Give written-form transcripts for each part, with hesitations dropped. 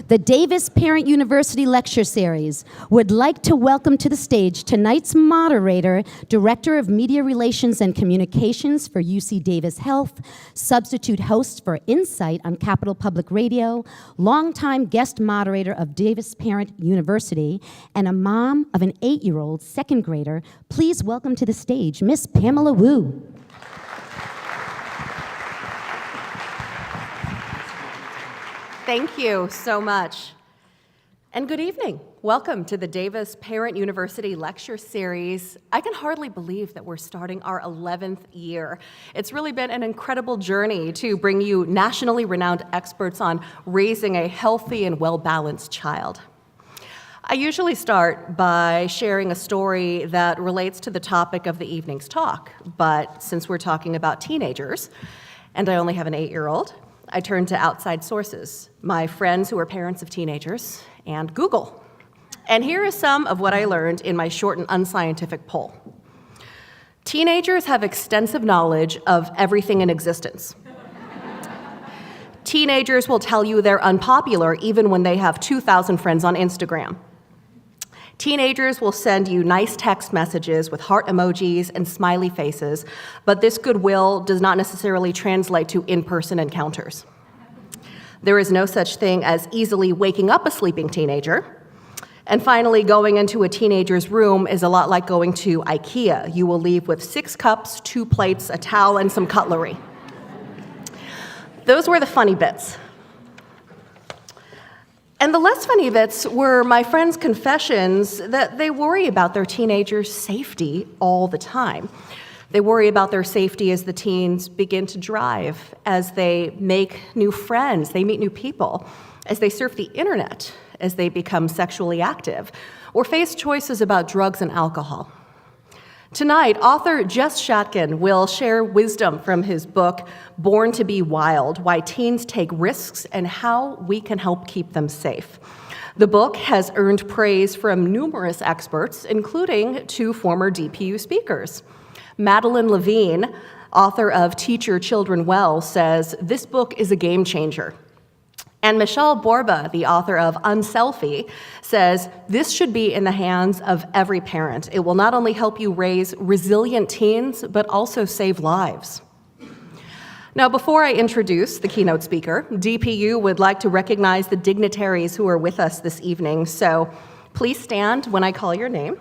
the Davis Parent University Lecture Series would like to welcome to the stage tonight's moderator, Director of Media Relations and Communications for UC Davis Health, substitute host for Insight on Capital Public Radio, longtime guest moderator of Davis Parent University, and a mom of an 8-year-old second grader. Please welcome to the stage Miss Pamela Wu. Thank you so much. And good evening. Welcome to the Davis Parent University Lecture Series. I can hardly believe that we're starting our 11th year. It's really been an incredible journey to bring you nationally renowned experts on raising a healthy and well-balanced child. I usually start by sharing a story that relates to the topic of the evening's talk, but since we're talking about teenagers, and I only have an 8-year-old, I turn to outside sources, my friends who are parents of teenagers, and Google. And here is some of what I learned in my short and unscientific poll. Teenagers have extensive knowledge of everything in existence. Teenagers will tell you they're unpopular even when they have 2,000 friends on Instagram. Teenagers will send you nice text messages with heart emojis and smiley faces, but this goodwill does not necessarily translate to in-person encounters. There is no such thing as easily waking up a sleeping teenager. And finally, going into a teenager's room is a lot like going to IKEA. You will leave with 6 cups, 2 plates, a towel, and some cutlery. Those were the funny bits. And the less funny bits were my friends' confessions that they worry about their teenagers' safety all the time. They worry about their safety as the teens begin to drive, as they make new friends, they meet new people, as they surf the internet, as they become sexually active, or face choices about drugs and alcohol. Tonight, author Jess Shatkin will share wisdom from his book, Born to be Wild: Why Teens Take Risks and How We Can Help Keep Them Safe. The book has earned praise from numerous experts, including 2 former DPU speakers. Madeline Levine, author of Teach Your Children Well, says, "This book is a game changer." And Michelle Borba, the author of Unselfie, says, "This should be in the hands of every parent. It will not only help you raise resilient teens, but also save lives." Now, before I introduce the keynote speaker, DPU would like to recognize the dignitaries who are with us this evening. So please stand when I call your name.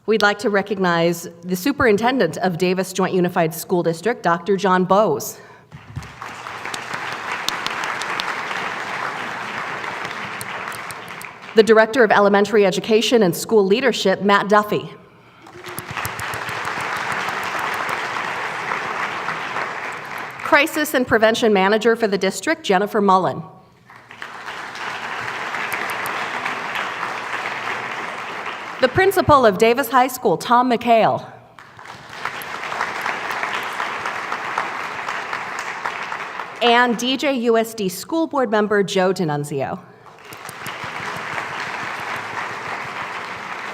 We'd like to recognize the superintendent of Davis Joint Unified School District, Dr. John Bowes. The Director of Elementary Education and School Leadership, Matt Duffy. Crisis and Prevention Manager for the district, Jennifer Mullen. The Principal of Davis High School, Tom McHale. And DJUSD School Board Member, Joe D'Annunzio.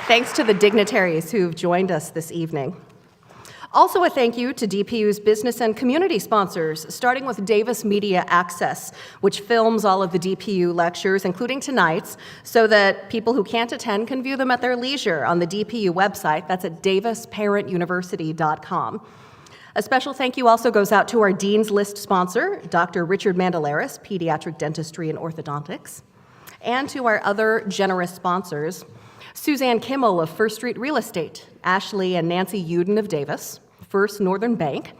Thanks to the dignitaries who've joined us this evening. Also a thank you to DPU's business and community sponsors, starting with Davis Media Access, which films all of the DPU lectures, including tonight's, so that people who can't attend can view them at their leisure on the DPU website. That's at davisparentuniversity.com. A special thank you also goes out to our Dean's List sponsor, Dr. Richard Mandelaris, Pediatric Dentistry and Orthodontics, and to our other generous sponsors, Suzanne Kimmel of First Street Real Estate, Ashley and Nancy Uden of Davis, First Northern Bank,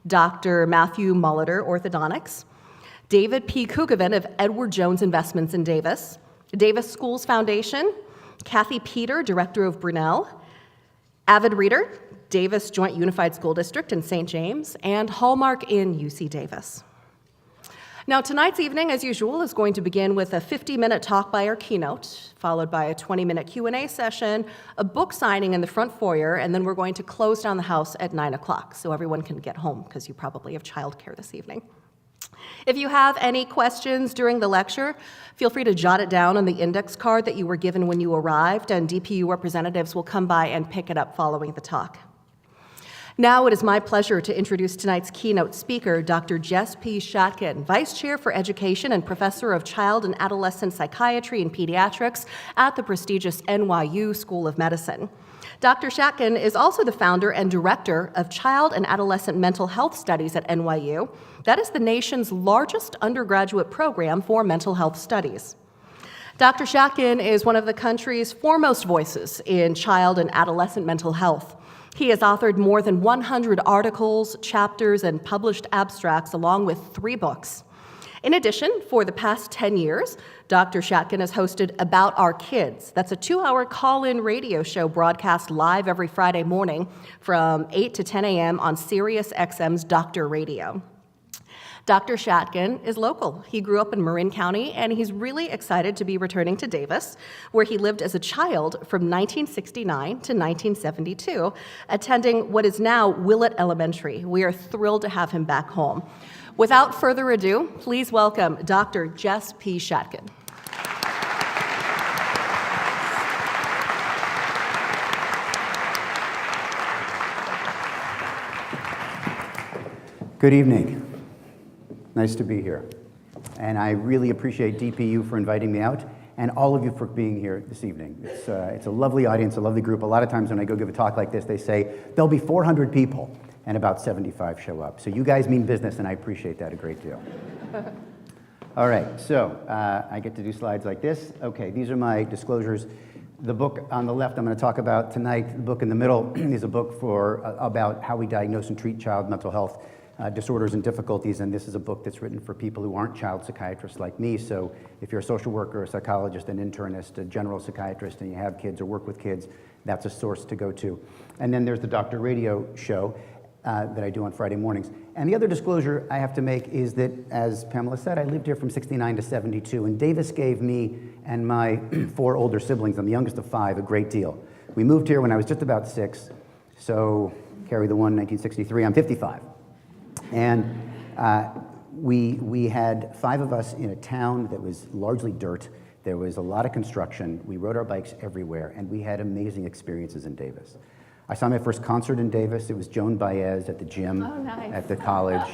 Dr. Matthew Molitor, Orthodontics, David P. Kugovin of Edward Jones Investments in Davis, Davis Schools Foundation, Kathy Peter, Director of Brunelle, Avid Reader, Davis Joint Unified School District in St. James, and Hallmark Inn, UC Davis. Now, tonight's evening, as usual, is going to begin with a 50-minute talk by our keynote, followed by a 20-minute Q&A session, a book signing in the front foyer, and then we're going to close down the house at 9 o'clock so everyone can get home because you probably have childcare this evening. If you have any questions during the lecture, feel free to jot it down on the index card that you were given when you arrived, and DPU representatives will come by and pick it up following the talk. Now it is my pleasure to introduce tonight's keynote speaker, Dr. Jess P. Shatkin, Vice Chair for Education and Professor of Child and Adolescent Psychiatry and Pediatrics at the prestigious NYU School of Medicine. Dr. Shatkin is also the founder and director of Child and Adolescent Mental Health Studies at NYU. That is the nation's largest undergraduate program for mental health studies. Dr. Shatkin is one of the country's foremost voices in child and adolescent mental health. He has authored more than 100 articles, chapters, and published abstracts, along with 3 books. In addition, for the past 10 years, Dr. Shatkin has hosted About Our Kids. That's a 2-hour call-in radio show broadcast live every Friday morning from 8 to 10 a.m. on Sirius XM's Doctor Radio. Dr. Shatkin is local. He grew up in Marin County, and he's really excited to be returning to Davis, where he lived as a child from 1969 to 1972, attending what is now Willett Elementary. We are thrilled to have him back home. Without further ado, please welcome Dr. Jess P. Shatkin. Good evening. Nice to be here. And I really appreciate DPU for inviting me out, and all of you for being here this evening. It's a lovely audience, a lovely group. A lot of times when I go give a talk like this, they say, there'll be 400 people, and about 75 show up. So you guys mean business, and I appreciate that a great deal. All right, so I get to do slides like this. Okay, these are my disclosures. The book on the left I'm going to talk about tonight. The book in the middle is a book about how we diagnose and treat child mental health disorders and difficulties, and this is a book that's written for people who aren't child psychiatrists like me. So if you're a social worker, a psychologist, an internist, a general psychiatrist, and you have kids or work with kids, that's a source to go to. And then there's the Doctor Radio show that I do on Friday mornings. And the other disclosure I have to make is that, as Pamela said, I lived here from 69 to 72, and Davis gave me and my 4 older siblings, I'm the youngest of 5, a great deal. We moved here when I was just about 6, so carry the 1, 1963, I'm 55. And we had 5 of us in a town that was largely dirt. There was a lot of construction. We rode our bikes everywhere, and we had amazing experiences in Davis. I saw my first concert in Davis. It was Joan Baez at the gym at the college.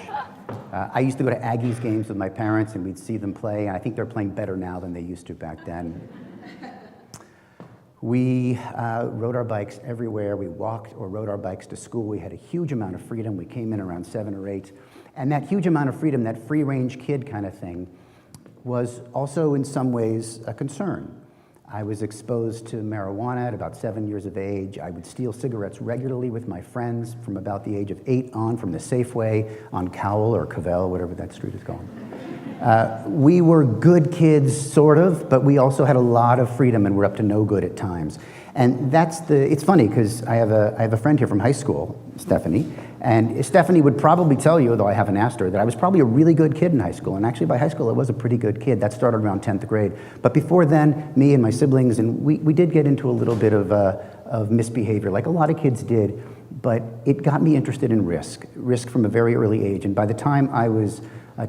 I used to go to Aggies games with my parents, and we'd see them play. And I think they're playing better now than they used to back then. We rode our bikes everywhere. We walked or rode our bikes to school. We had a huge amount of freedom. We came in around 7 or 8. And that huge amount of freedom, that free-range kid kind of thing, was also in some ways a concern. I was exposed to marijuana at about 7 years of age. I would steal cigarettes regularly with my friends from about the age of 8 on from the Safeway on Cowell or Cavell, whatever that street is called. We were good kids, sort of, but we also had a lot of freedom and were up to no good at times. And it's funny because I have a friend here from high school, Stephanie, and Stephanie would probably tell you, though I haven't asked her, that I was probably a really good kid in high school. And actually by high school I was a pretty good kid. That started around 10th grade. But before then, me and my siblings, and we did get into a little bit of misbehavior, like a lot of kids did, but it got me interested in risk from a very early age. And by the time I was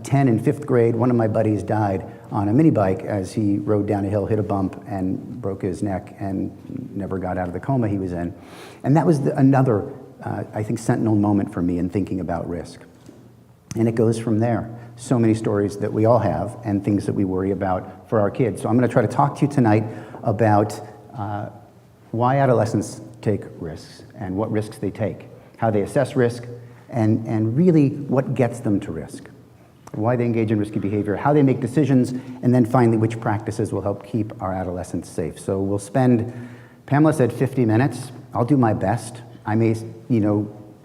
10 in 5th grade, one of my buddies died on a mini bike as he rode down a hill, hit a bump, and broke his neck and never got out of the coma he was in. And that was another, I think, sentinel moment for me in thinking about risk. And it goes from there. So many stories that we all have and things that we worry about for our kids. So I'm going to try to talk to you tonight about why adolescents take risks and what risks they take, how they assess risk, and really what gets them to risk. Why they engage in risky behavior, how they make decisions, and then finally which practices will help keep our adolescents safe. So we'll spend, Pamela said 50 minutes. I'll do my best. I may,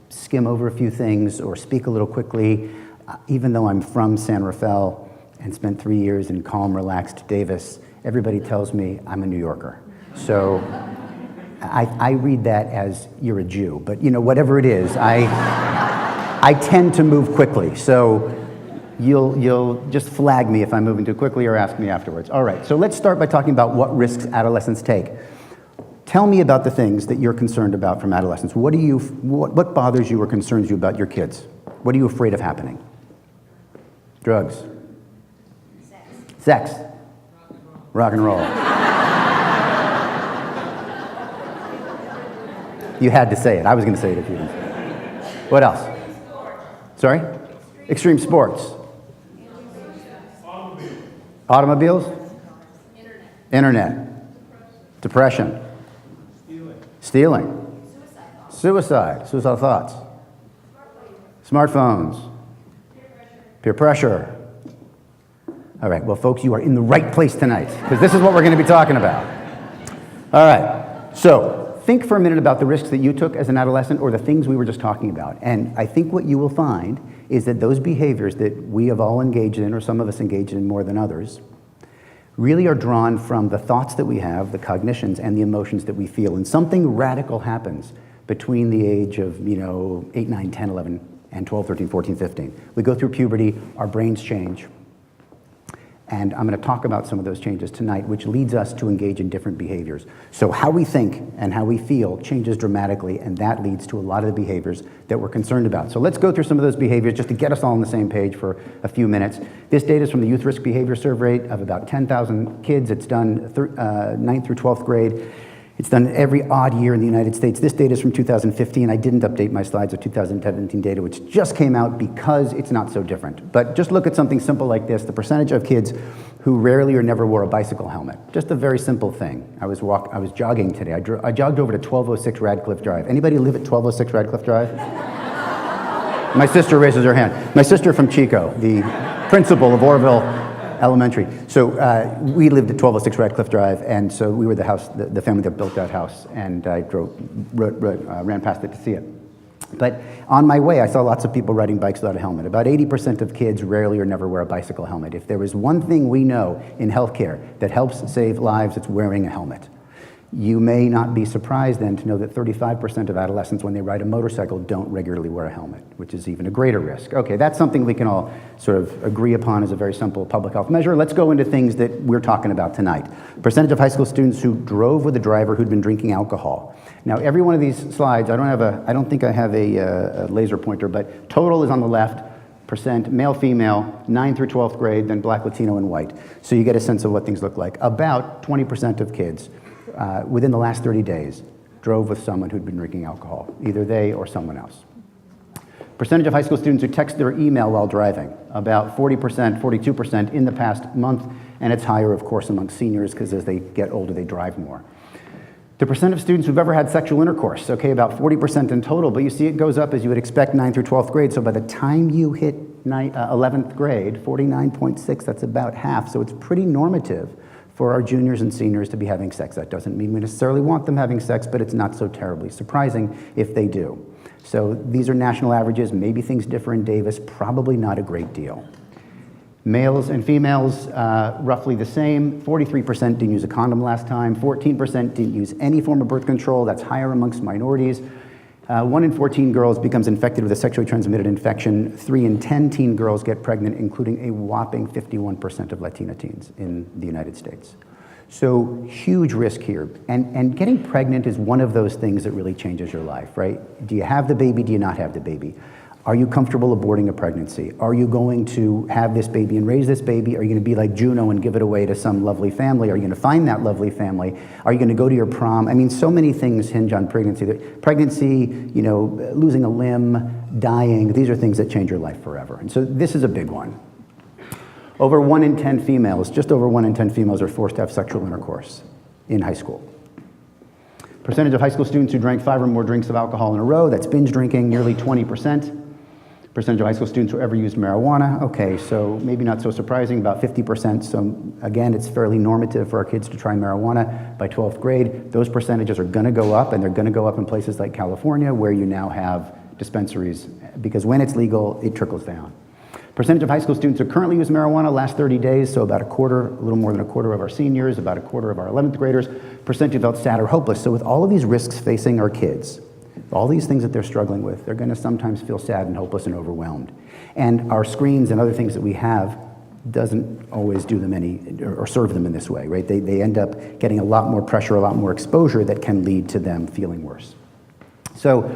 skim over a few things or speak a little quickly, even though I'm from San Rafael and spent 3 years in calm, relaxed Davis. Everybody tells me I'm a New Yorker. So I read that as you're a Jew, but whatever it is, I tend to move quickly. So you'll just flag me if I'm moving too quickly or ask me afterwards. All right, so let's start by talking about what risks adolescents take. Tell me about the things that you're concerned about from adolescents. What bothers you or concerns you about your kids? What are you afraid of happening? Drugs. Sex. Rock and roll. You had to say it. I was going to say it if you didn't say it. What else? Sorry? Extreme sports. Automobiles? Internet. Depression. Stealing. Suicidal thoughts. Smartphones. Peer pressure. All right, well, folks, you are in the right place tonight, because this is what we're going to be talking about. All right, so think for a minute about the risks that you took as an adolescent or the things we were just talking about. And I think what you will find is that those behaviors that we have all engaged in, or some of us engaged in more than others, really are drawn from the thoughts that we have, the cognitions, and the emotions that we feel. And something radical happens between the age of, 8, 9, 10, 11, and 12, 13, 14, 15. We go through puberty, our brains change. And I'm going to talk about some of those changes tonight, which leads us to engage in different behaviors. So how we think and how we feel changes dramatically, and that leads to a lot of the behaviors that we're concerned about. So let's go through some of those behaviors just to get us all on the same page for a few minutes. This data is from the Youth Risk Behavior Survey of about 10,000 kids. It's done 9th through 12th grade. It's done every odd year in the United States. This data is from 2015. I didn't update my slides with 2017 data, which just came out because it's not so different. But just look at something simple like this, the percentage of kids who rarely or never wore a bicycle helmet. Just a very simple thing. I was jogging today. I jogged over to 1206 Radcliffe Drive. Anybody live at 1206 Radcliffe Drive? My sister raises her hand. My sister from Chico, the principal of Orville Elementary. So we lived at 1206 Radcliffe Drive, and so we were the family that built that house, and I ran past it to see it. But on my way, I saw lots of people riding bikes without a helmet. About 80% of kids rarely or never wear a bicycle helmet. If there is one thing we know in healthcare that helps save lives, it's wearing a helmet. You may not be surprised then to know that 35% of adolescents, when they ride a motorcycle, don't regularly wear a helmet, which is even a greater risk. Okay, that's something we can all sort of agree upon as a very simple public health measure. Let's go into things that we're talking about tonight. Percentage of high school students who drove with a driver who'd been drinking alcohol. Now, every one of these slides, I don't think I have a laser pointer, but total is on the left, percent, male, female, 9th through 12th grade, then black, Latino, and white. So you get a sense of what things look like. About 20% of kids within the last 30 days drove with someone who'd been drinking alcohol, either they or someone else. Percentage of high school students who text or email while driving, about 40%, 42% in the past month, and it's higher, of course, among seniors, because as they get older, they drive more. The percent of students who've ever had sexual intercourse, okay, about 40% in total, but you see it goes up as you would expect 9th through 12th grade, so by the time you hit 11th grade, 49.6, that's about half, so it's pretty normative for our juniors and seniors to be having sex. That doesn't mean we necessarily want them having sex, but it's not so terribly surprising if they do. So these are national averages. Maybe things differ in Davis, probably not a great deal. Males and females, roughly the same. 43% didn't use a condom last time. 14% didn't use any form of birth control. That's higher amongst minorities. 1 in 14 girls becomes infected with a sexually transmitted infection. 3 in 10 teen girls get pregnant, including a whopping 51% of Latina teens in the United States. So huge risk here. And getting pregnant is one of those things that really changes your life, right? Do you have the baby? Do you not have the baby? Are you comfortable aborting a pregnancy? Are you going to have this baby and raise this baby? Are you going to be like Juno and give it away to some lovely family? Are you going to find that lovely family? Are you going to go to your prom? I mean, so many things hinge on pregnancy. Pregnancy, losing a limb, dying, these are things that change your life forever. And so this is a big one. Over 1 in 10 females, just over 1 in 10 females are forced to have sexual intercourse in high school. Percentage of high school students who drank 5 or more drinks of alcohol in a row, that's binge drinking, nearly 20%. Percentage of high school students who ever used marijuana, okay, so maybe not so surprising, about 50%. So again, it's fairly normative for our kids to try marijuana by 12th grade. Those percentages are gonna go up, and they're gonna go up in places like California, where you now have dispensaries, because when it's legal, it trickles down. Percentage of high school students who currently use marijuana last 30 days, so about a quarter, a little more than a quarter of our seniors, about a quarter of our 11th graders. Percentage felt sad or hopeless. So with all of these risks facing our kids, all these things that they're struggling with, they're gonna sometimes feel sad and hopeless and overwhelmed. And our screens and other things that we have doesn't always do them or serve them in this way, right? They end up getting a lot more pressure, a lot more exposure that can lead to them feeling worse. So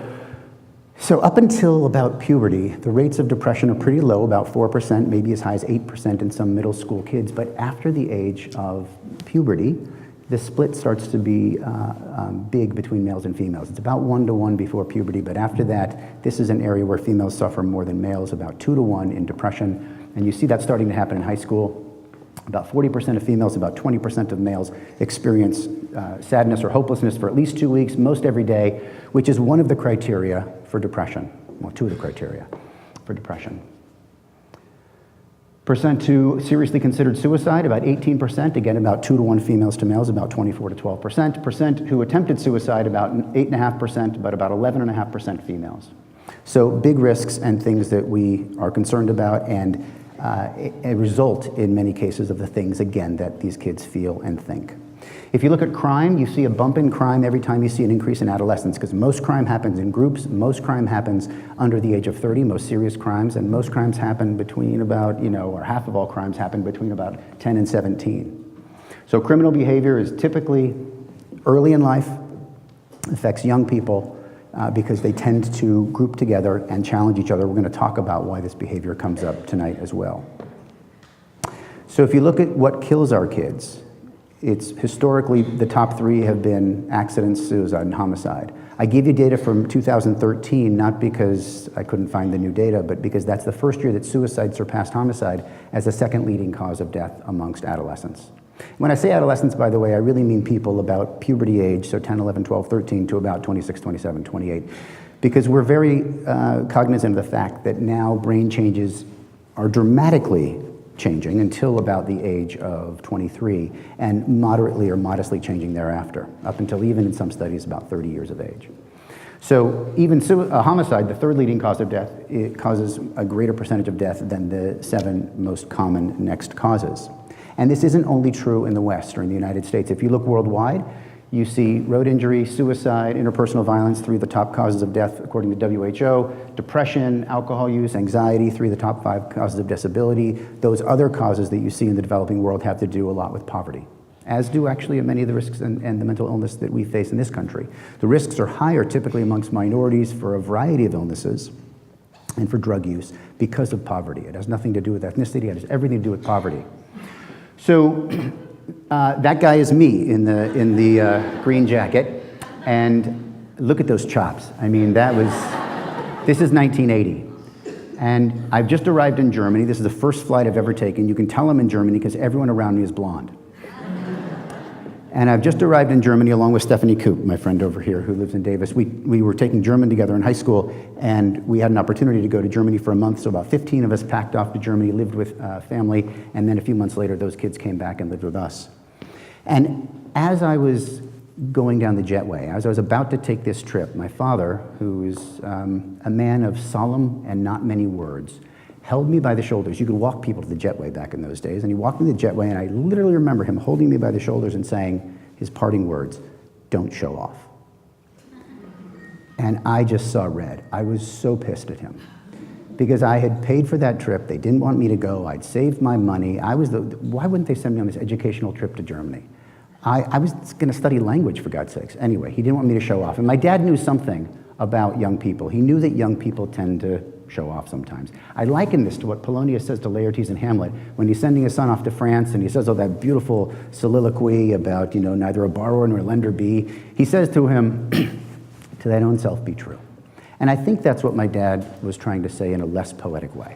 up until about puberty, the rates of depression are pretty low, about 4%, maybe as high as 8% in some middle school kids. But after the age of puberty, the split starts to be big between males and females. It's about 1-to-1 before puberty, but after that, this is an area where females suffer more than males, about 2-to-1 in depression. And you see that starting to happen in high school. About 40% of females, about 20% of males experience sadness or hopelessness for at least 2 weeks, most every day, which is one of the criteria for depression. Well, two of the criteria for depression. Percent who seriously considered suicide, about 18%, again about 2-to-1 females to males, about 24 to 12%. Percent who attempted suicide, about 8.5%, but about 11.5% females. So big risks and things that we are concerned about, and a result in many cases of the things, again, that these kids feel and think. If you look at crime, you see a bump in crime every time you see an increase in adolescence, because most crime happens in groups, most crime happens under the age of 30, most serious crimes, and most crimes happen between about, or half of all crimes happen between about 10 and 17. So criminal behavior is typically early in life, affects young people, because they tend to group together and challenge each other. We're going to talk about why this behavior comes up tonight as well. So if you look at what kills our kids, it's historically the top three have been accidents, suicide, and homicide. I give you data from 2013, not because I couldn't find the new data, but because that's the first year that suicide surpassed homicide as the second leading cause of death amongst adolescents. When I say adolescents, by the way, I really mean people about puberty age, so 10, 11, 12, 13, to about 26, 27, 28, because we're very cognizant of the fact that now brain changes are dramatically changing until about the age of 23, and moderately or modestly changing thereafter, up until even in some studies about 30 years of age. So even homicide, the third leading cause of death, it causes a greater percentage of death than the 7 most common next causes. And this isn't only true in the West or in the United States. If you look worldwide, you see road injury, suicide, interpersonal violence, 3 of the top causes of death according to WHO, depression, alcohol use, anxiety, 3 of the top 5 causes of disability. Those other causes that you see in the developing world have to do a lot with poverty, as do actually many of the risks and the mental illness that we face in this country. The risks are higher typically amongst minorities for a variety of illnesses and for drug use because of poverty. It has nothing to do with ethnicity, it has everything to do with poverty. So that guy is me in the green jacket, and look at those chops. I mean, this is 1980. And I've just arrived in Germany. This is the first flight I've ever taken. You can tell I'm in Germany because everyone around me is blonde. And I've just arrived in Germany along with Stephanie Koop, my friend over here who lives in Davis. We were taking German together in high school, and we had an opportunity to go to Germany for a month, so about 15 of us packed off to Germany, lived with family, and then a few months later, those kids came back and lived with us. And as I was going down the jetway, as I was about to take this trip, my father, who is a man of solemn and not many words, held me by the shoulders. You could walk people to the jetway back in those days, and he walked me to the jetway, and I literally remember him holding me by the shoulders and saying his parting words, "Don't show off." And I just saw red. I was so pissed at him because I had paid for that trip. They didn't want me to go. I'd saved my money. Why wouldn't they send me on this educational trip to Germany? I was going to study language, for God's sakes. Anyway, he didn't want me to show off. And my dad knew something about young people. He knew that young people tend to show off sometimes. I liken this to what Polonius says to Laertes in Hamlet when he's sending his son off to France, and he says, that beautiful soliloquy about, neither a borrower nor a lender be. He says to him, to thine own self be true. And I think that's what my dad was trying to say in a less poetic way.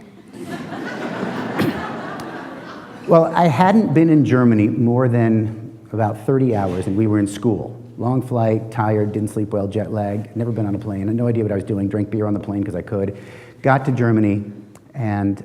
Well, I hadn't been in Germany more than about 30 hours, and we were in school. Long flight, tired, didn't sleep well, jet lag, never been on a plane, had no idea what I was doing, drank beer on the plane because I could. Got to Germany and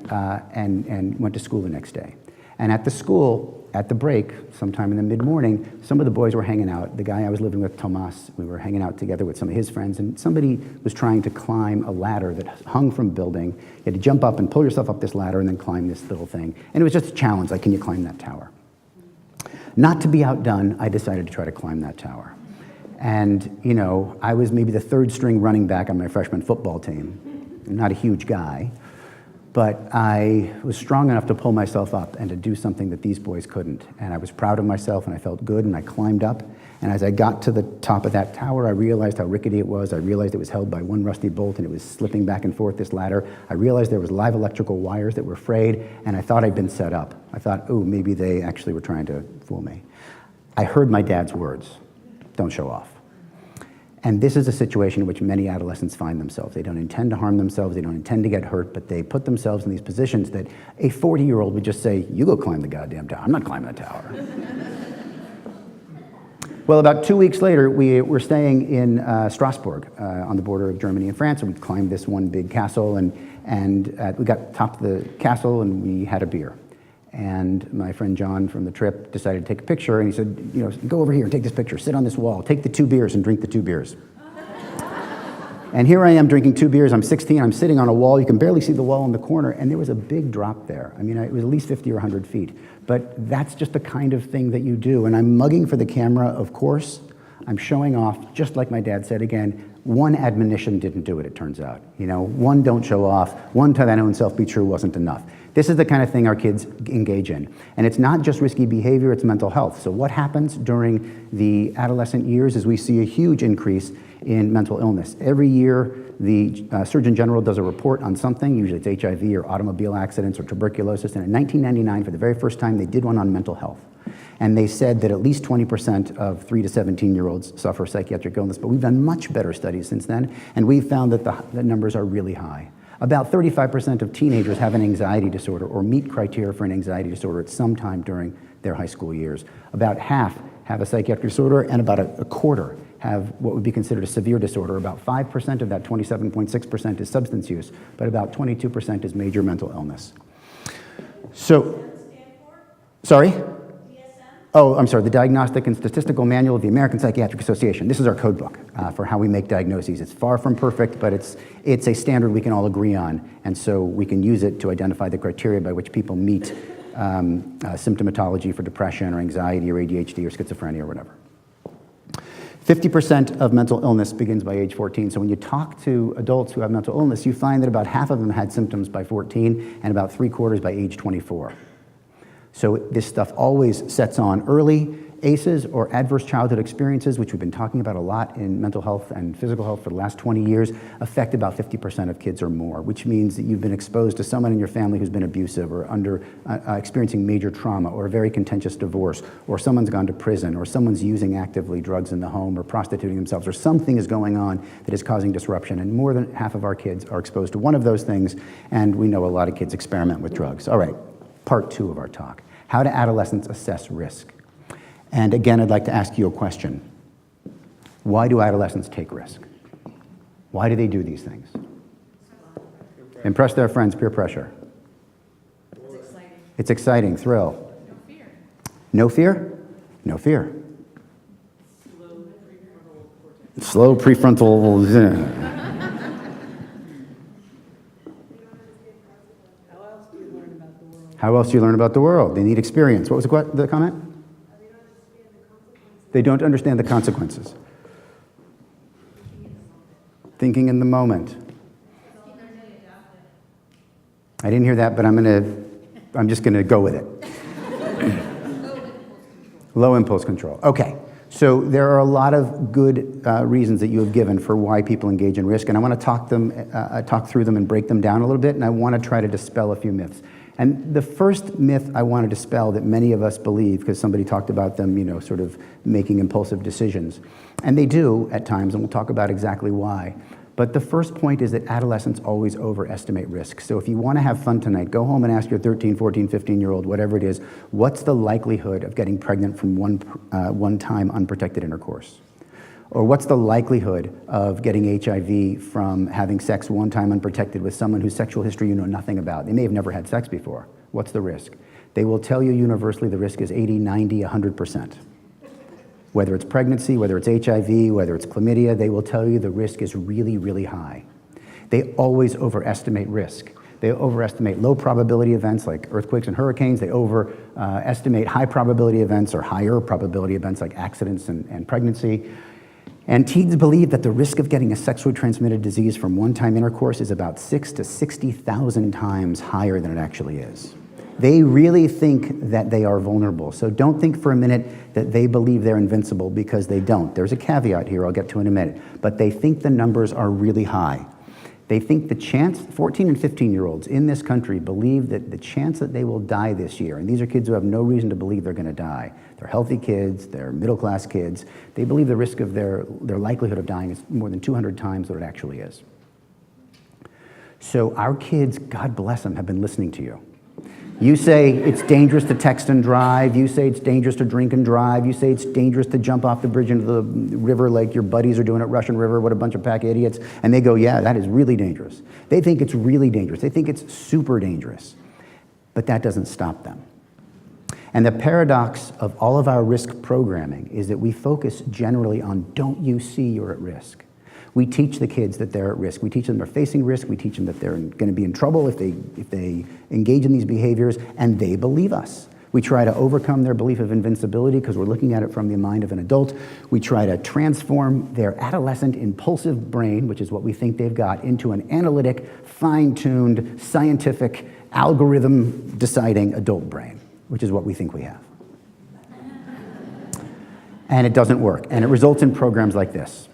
went to school the next day. And at the school, at the break, sometime in the mid-morning, some of the boys were hanging out. The guy I was living with, Tomas, we were hanging out together with some of his friends, and somebody was trying to climb a ladder that hung from a building. You had to jump up and pull yourself up this ladder and then climb this little thing. And it was just a challenge, like, can you climb that tower? Not to be outdone, I decided to try to climb that tower. And, I was maybe the 3rd string running back on my freshman football team. I'm not a huge guy, but I was strong enough to pull myself up and to do something that these boys couldn't. And I was proud of myself, and I felt good, and I climbed up. And as I got to the top of that tower, I realized how rickety it was. I realized it was held by one rusty bolt, and it was slipping back and forth, this ladder. I realized there was live electrical wires that were frayed, and I thought I'd been set up. I thought, maybe they actually were trying to fool me. I heard my dad's words, don't show off. And this is a situation in which many adolescents find themselves. They don't intend to harm themselves, they don't intend to get hurt, but they put themselves in these positions that a 40-year-old would just say, you go climb the goddamn tower. I'm not climbing the tower. Well, about 2 weeks later, we were staying in Strasbourg on the border of Germany and France, and we climbed this one big castle, and we got top of the castle and we had a beer. And my friend John from the trip decided to take a picture, and he said, you know, go over here and take this picture, sit on this wall, take the 2 beers and drink the 2 beers. And here I am drinking 2 beers, I'm 16, I'm sitting on a wall, you can barely see the wall in the corner, and there was a big drop there. I mean, it was at least 50 or 100 feet. But that's just the kind of thing that you do. And I'm mugging for the camera, of course. I'm showing off, just like my dad said again, one admonition didn't do it, it turns out. You know, one, don't show off, one, to thine own self be true wasn't enough. This is the kind of thing our kids engage in. And it's not just risky behavior, it's mental health. So what happens during the adolescent years is we see a huge increase in mental illness. Every year, the Surgeon General does a report on something, usually it's HIV or automobile accidents or tuberculosis, and in 1999, for the very first time, they did one on mental health. And they said that at least 20% of 3 to 17-year-olds suffer psychiatric illness, but we've done much better studies since then, and we've found that the numbers are really high. About 35% of teenagers have an anxiety disorder or meet criteria for an anxiety disorder at some time during their high school years. About half have a psychiatric disorder, and about a quarter have what would be considered a severe disorder. About 5% of that 27.6% is substance use, but about 22% is major mental illness. So, sorry? Oh, I'm sorry, the Diagnostic and Statistical Manual of the American Psychiatric Association. This is our code book for how we make diagnoses. It's far from perfect, but it's a standard we can all agree on, and so we can use it to identify the criteria by which people meet symptomatology for depression or anxiety or ADHD or schizophrenia or whatever. 50% of mental illness begins by age 14. So when you talk to adults who have mental illness, you find that about half of them had symptoms by 14 and about 3/4 by age 24. So this stuff always sets on early. ACEs, or adverse childhood experiences, which we've been talking about a lot in mental health and physical health for the last 20 years, affect about 50% of kids or more, which means that you've been exposed to someone in your family who's been abusive or experiencing major trauma or a very contentious divorce, or someone's gone to prison, or someone's using actively drugs in the home or prostituting themselves, or something is going on that is causing disruption. And more than half of our kids are exposed to one of those things, and we know a lot of kids experiment with drugs. All right, part 2 of our talk. How do adolescents assess risk? And again, I'd like to ask you a question. Why do adolescents take risk? Why do they do these things? Impress their friends, peer pressure. It's exciting. It's exciting, thrill. No fear. No fear? No fear. Slow prefrontal. How else do you learn about the world? They need experience. What was the comment? They don't understand the consequences. Thinking in the moment. I didn't hear that, but I'm just gonna go with it. Low impulse control. Okay, so there are a lot of good reasons that you have given for why people engage in risk, and I want to talk through them and break them down a little bit, and I want to try to dispel a few myths. And the first myth I want to dispel that many of us believe, because somebody talked about them, you know, sort of making impulsive decisions, and they do at times, and we'll talk about exactly why. But the first point is that adolescents always overestimate risk. So if you want to have fun tonight, go home and ask your 13, 14, 15-year-old, whatever it is, what's the likelihood of getting pregnant from one-time unprotected intercourse? Or what's the likelihood of getting HIV from having sex one time unprotected with someone whose sexual history you know nothing about? They may have never had sex before. What's the risk? They will tell you universally the risk is 80, 90, 100%. Whether it's pregnancy, whether it's HIV, whether it's chlamydia, they will tell you the risk is really, really high. They always overestimate risk. They overestimate low probability events like earthquakes and hurricanes. They overestimate high probability events or higher probability events like accidents and pregnancy. And teens believe that the risk of getting a sexually transmitted disease from one-time intercourse is about 6,000 to 60,000 times higher than it actually is. They really think that they are vulnerable. So don't think for a minute that they believe they're invincible, because they don't. There's a caveat here I'll get to in a minute. But they think the numbers are really high. They think the chance, 14 and 15-year-olds in this country believe that the chance that they will die this year, and these are kids who have no reason to believe they're going to die. They're healthy kids, they're middle-class kids. They believe the risk of their likelihood of dying is more than 200 times what it actually is. So our kids, God bless them, have been listening to you. You say it's dangerous to text and drive. You say it's dangerous to drink and drive. You say it's dangerous to jump off the bridge into the river like your buddies are doing at Russian River. What a bunch of pack idiots. And they go, yeah, that is really dangerous. They think it's really dangerous. They think it's super dangerous. But that doesn't stop them. And the paradox of all of our risk programming is that we focus generally on don't you see you're at risk. We teach the kids that they're at risk. We teach them they're facing risk. We teach them that they're going to be in trouble if they engage in these behaviors, and they believe us. We try to overcome their belief of invincibility because we're looking at it from the mind of an adult. We try to transform their adolescent impulsive brain, which is what we think they've got, into an analytic, fine-tuned, scientific, algorithm-deciding adult brain, which is what we think we have. And it doesn't work, and it results in programs like this.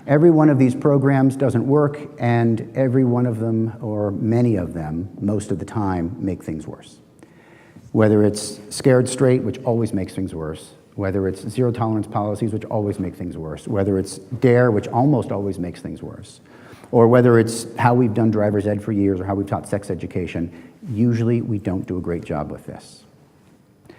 Every one of these programs doesn't work, and every one of them, or many of them, most of the time, make things worse. Whether it's scared straight, which always makes things worse, whether it's zero tolerance policies, which always make things worse, whether it's DARE, which almost always makes things worse, or whether it's how we've done driver's ed for years or how we've taught sex education, usually we don't do a great job with this.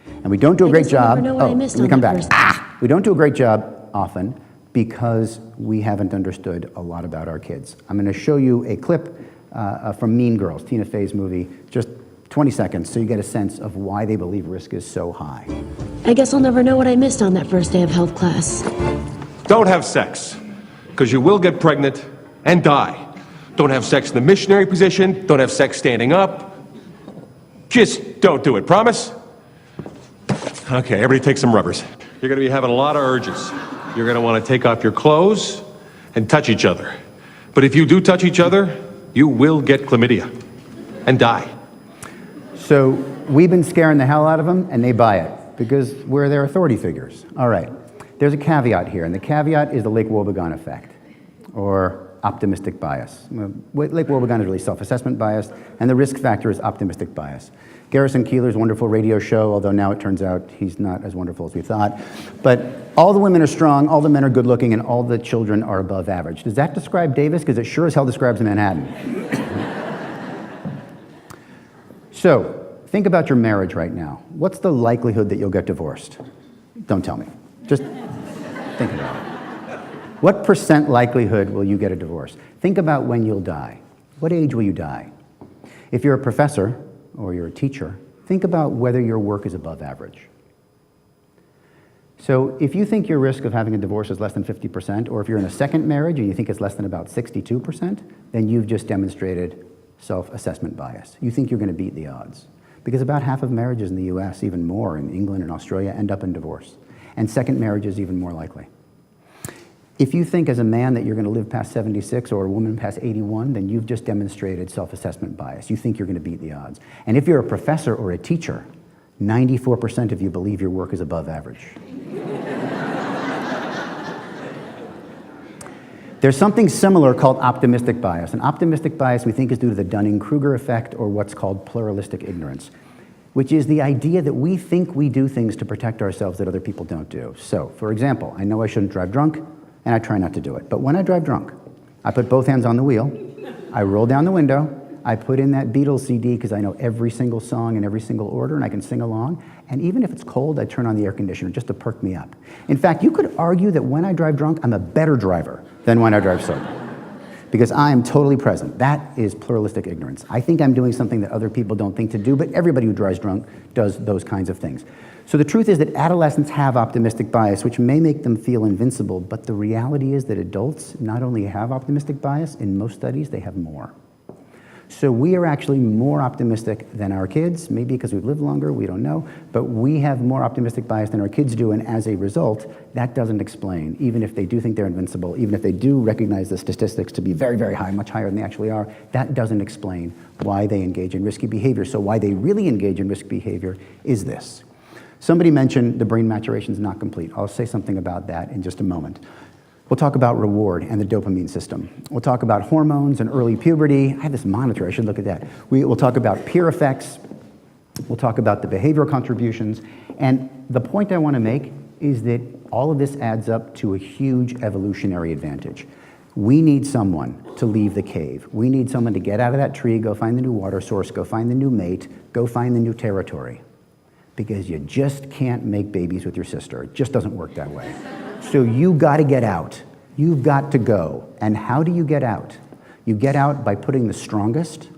And we don't do a great job, let me come back. We don't do a great job often because we haven't understood a lot about our kids. I'm going to show you a clip from Mean Girls, Tina Fey's movie, just 20 seconds so you get a sense of why they believe risk is so high. I guess I'll never know what I missed on that first day of health class. Don't have sex, because you will get pregnant and die. Don't have sex in the missionary position. Don't have sex standing up. Just don't do it. Promise? Okay, everybody take some rubbers. You're going to be having a lot of urges. You're going to want to take off your clothes and touch each other. But if you do touch each other, you will get chlamydia and die. So we've been scaring the hell out of them, and they buy it because we're their authority figures. All right, there's a caveat here, and the caveat is the Lake Wobegon effect, or optimistic bias. Lake Wobegon is really self-assessment bias, and the risk factor is optimistic bias. Garrison Keillor's wonderful radio show, although now it turns out he's not as wonderful as we thought. But all the women are strong, all the men are good looking, and all the children are above average. Does that describe Davis? Because it sure as hell describes Manhattan. So, think about your marriage right now. What's the likelihood that you'll get divorced? Don't tell me. Just think about it. What % likelihood will you get a divorce? Think about when you'll die. What age will you die? If you're a professor, or you're a teacher, think about whether your work is above average. So if you think your risk of having a divorce is less than 50%, or if you're in a second marriage and you think it's less than about 62%, then you've just demonstrated self-assessment bias. You think you're going to beat the odds. Because about half of marriages in the US, even more in England and Australia, end up in divorce. And second marriage is even more likely. If you think as a man that you're going to live past 76 or a woman past 81, then you've just demonstrated self-assessment bias. You think you're going to beat the odds. And if you're a professor or a teacher, 94% of you believe your work is above average. There's something similar called optimistic bias. And optimistic bias we think is due to the Dunning-Kruger effect, or what's called pluralistic ignorance, which is the idea that we think we do things to protect ourselves that other people don't do. So, for example, I know I shouldn't drive drunk, and I try not to do it. But when I drive drunk, I put both hands on the wheel, I roll down the window, I put in that Beatles CD because I know every single song in every single order and I can sing along, and even if it's cold, I turn on the air conditioner just to perk me up. In fact, you could argue that when I drive drunk, I'm a better driver than when I drive sober, because I am totally present. That is pluralistic ignorance. I think I'm doing something that other people don't think to do, but everybody who drives drunk does those kinds of things. So the truth is that adolescents have optimistic bias, which may make them feel invincible, but the reality is that adults not only have optimistic bias, in most studies they have more. So we are actually more optimistic than our kids, maybe because we've lived longer, we don't know, but we have more optimistic bias than our kids do, and as a result, that doesn't explain, even if they do think they're invincible, even if they do recognize the statistics to be very, very high, much higher than they actually are, that doesn't explain why they engage in risky behavior. So why they really engage in risky behavior is this. Somebody mentioned the brain maturation is not complete. I'll say something about that in just a moment. We'll talk about reward and the dopamine system. We'll talk about hormones and early puberty. I have this monitor, I should look at that. We'll talk about peer effects. We'll talk about the behavioral contributions. And the point I want to make is that all of this adds up to a huge evolutionary advantage. We need someone to leave the cave. We need someone to get out of that tree, go find the new water source, go find the new mate, go find the new territory. Because you just can't make babies with your sister. It just doesn't work that way. So you got to get out. You've got to go. And how do you get out? You get out by putting the strongest,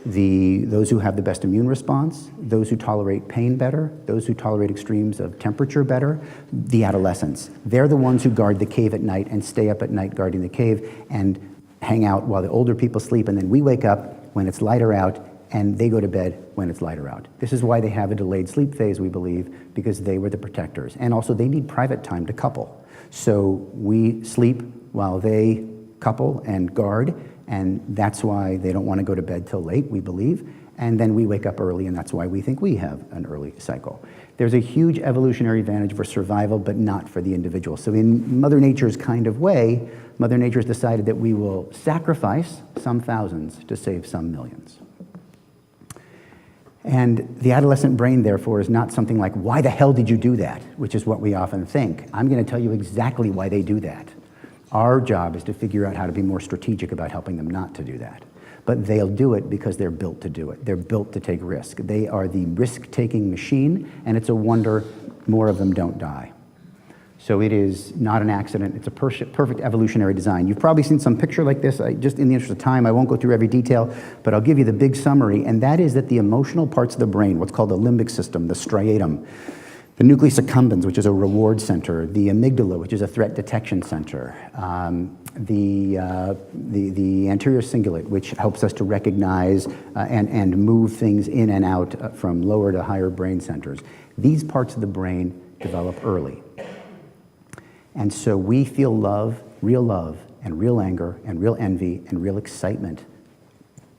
those who have the best immune response, those who tolerate pain better, those who tolerate extremes of temperature better, the adolescents. They're the ones who guard the cave at night and stay up at night guarding the cave and hang out while the older people sleep, and then we wake up when it's lighter out and they go to bed when it's lighter out. This is why they have a delayed sleep phase, we believe, because they were the protectors. And also they need private time to couple. So we sleep while they couple and guard, and that's why they don't want to go to bed till late, we believe. And then we wake up early, and that's why we think we have an early cycle. There's a huge evolutionary advantage for survival, but not for the individual. So in Mother Nature's kind of way, Mother Nature's decided that we will sacrifice some thousands to save some millions. And the adolescent brain, therefore, is not something like, why the hell did you do that? Which is what we often think. I'm going to tell you exactly why they do that. Our job is to figure out how to be more strategic about helping them not to do that. But they'll do it because they're built to do it. They're built to take risk. They are the risk-taking machine, and it's a wonder more of them don't die. So it is not an accident. It's a perfect evolutionary design. You've probably seen some picture like this. Just in the interest of time, I won't go through every detail, but I'll give you the big summary, and that is that the emotional parts of the brain, what's called the limbic system, the striatum, the nucleus accumbens, which is a reward center, the amygdala, which is a threat detection center, the anterior cingulate, which helps us to recognize and move things in and out from lower to higher brain centers. These parts of the brain develop early. And so we feel love, and real anger, and real envy, and real excitement,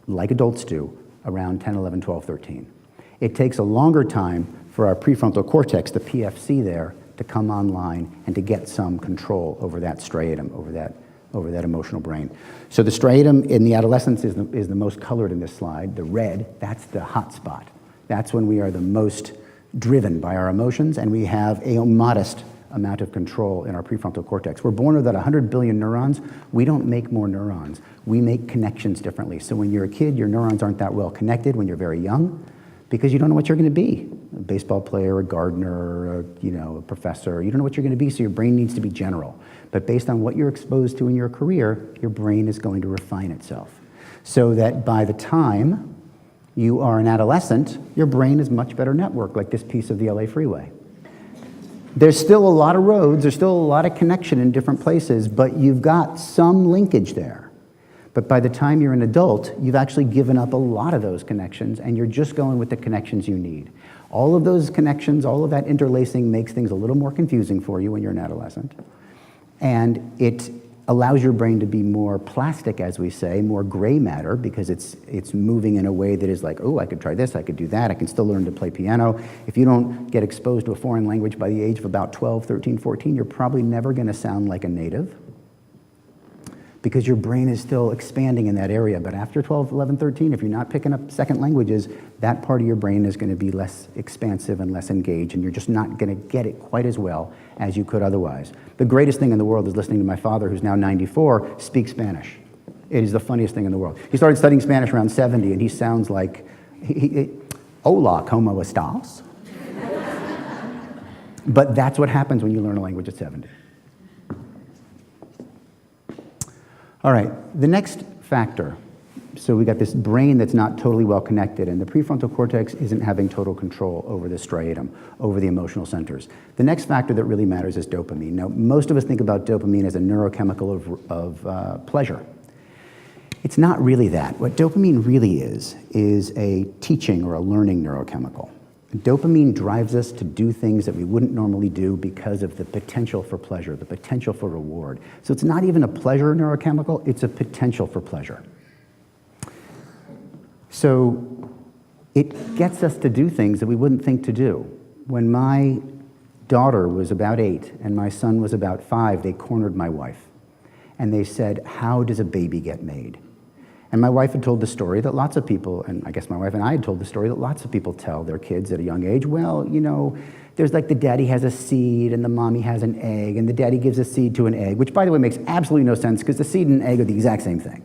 like adults do, around 10, 11, 12, 13. It takes a longer time for our prefrontal cortex, the PFC there, to come online and to get some control over that striatum, over that emotional brain. So the striatum in the adolescence is the most colored in this slide. The red, that's the hot spot. That's when we are the most driven by our emotions, and we have a modest amount of control in our prefrontal cortex. We're born with about 100 billion neurons. We don't make more neurons. We make connections differently. So when you're a kid, your neurons aren't that well connected when you're very young because you don't know what you're going to be. A baseball player, a gardener, a professor. You don't know what you're going to be, so your brain needs to be general. But based on what you're exposed to in your career, your brain is going to refine itself. So that by the time you are an adolescent, your brain is much better networked, like this piece of the LA freeway. There's still a lot of roads, there's still a lot of connection in different places, but you've got some linkage there. But by the time you're an adult, you've actually given up a lot of those connections, and you're just going with the connections you need. All of those connections, all of that interlacing makes things a little more confusing for you when you're an adolescent. And it allows your brain to be more plastic, as we say, more gray matter, because it's moving in a way that is like, oh, I could try this, I could do that, I can still learn to play piano. If you don't get exposed to a foreign language by the age of about 12, 13, 14, you're probably never going to sound like a native because your brain is still expanding in that area. But after 12, 11, 13, if you're not picking up second languages, that part of your brain is going to be less expansive and less engaged, and you're just not going to get it quite as well as you could otherwise. The greatest thing in the world is listening to my father, who's now 94, speak Spanish. It is the funniest thing in the world. He started studying Spanish around 70, and he sounds like, hola, ¿cómo estás? But that's what happens when you learn a language at 70. All right, the next factor. So we got this brain that's not totally well connected, and the prefrontal cortex isn't having total control over the striatum, over the emotional centers. The next factor that really matters is dopamine. Now, most of us think about dopamine as a neurochemical of pleasure. It's not really that. What dopamine really is a teaching or a learning neurochemical. Dopamine drives us to do things that we wouldn't normally do because of the potential for pleasure, the potential for reward. So it's not even a pleasure neurochemical, it's a potential for pleasure. So it gets us to do things that we wouldn't think to do. When my daughter was about 8 and my son was about 5, they cornered my wife. And they said, how does a baby get made? And my wife had told the story that lots of people, and I guess my wife and I had told the story that lots of people tell their kids at a young age, well, you know, there's like the daddy has a seed and the mommy has an egg, and the daddy gives a seed to an egg, which by the way makes absolutely no sense because the seed and egg are the exact same thing.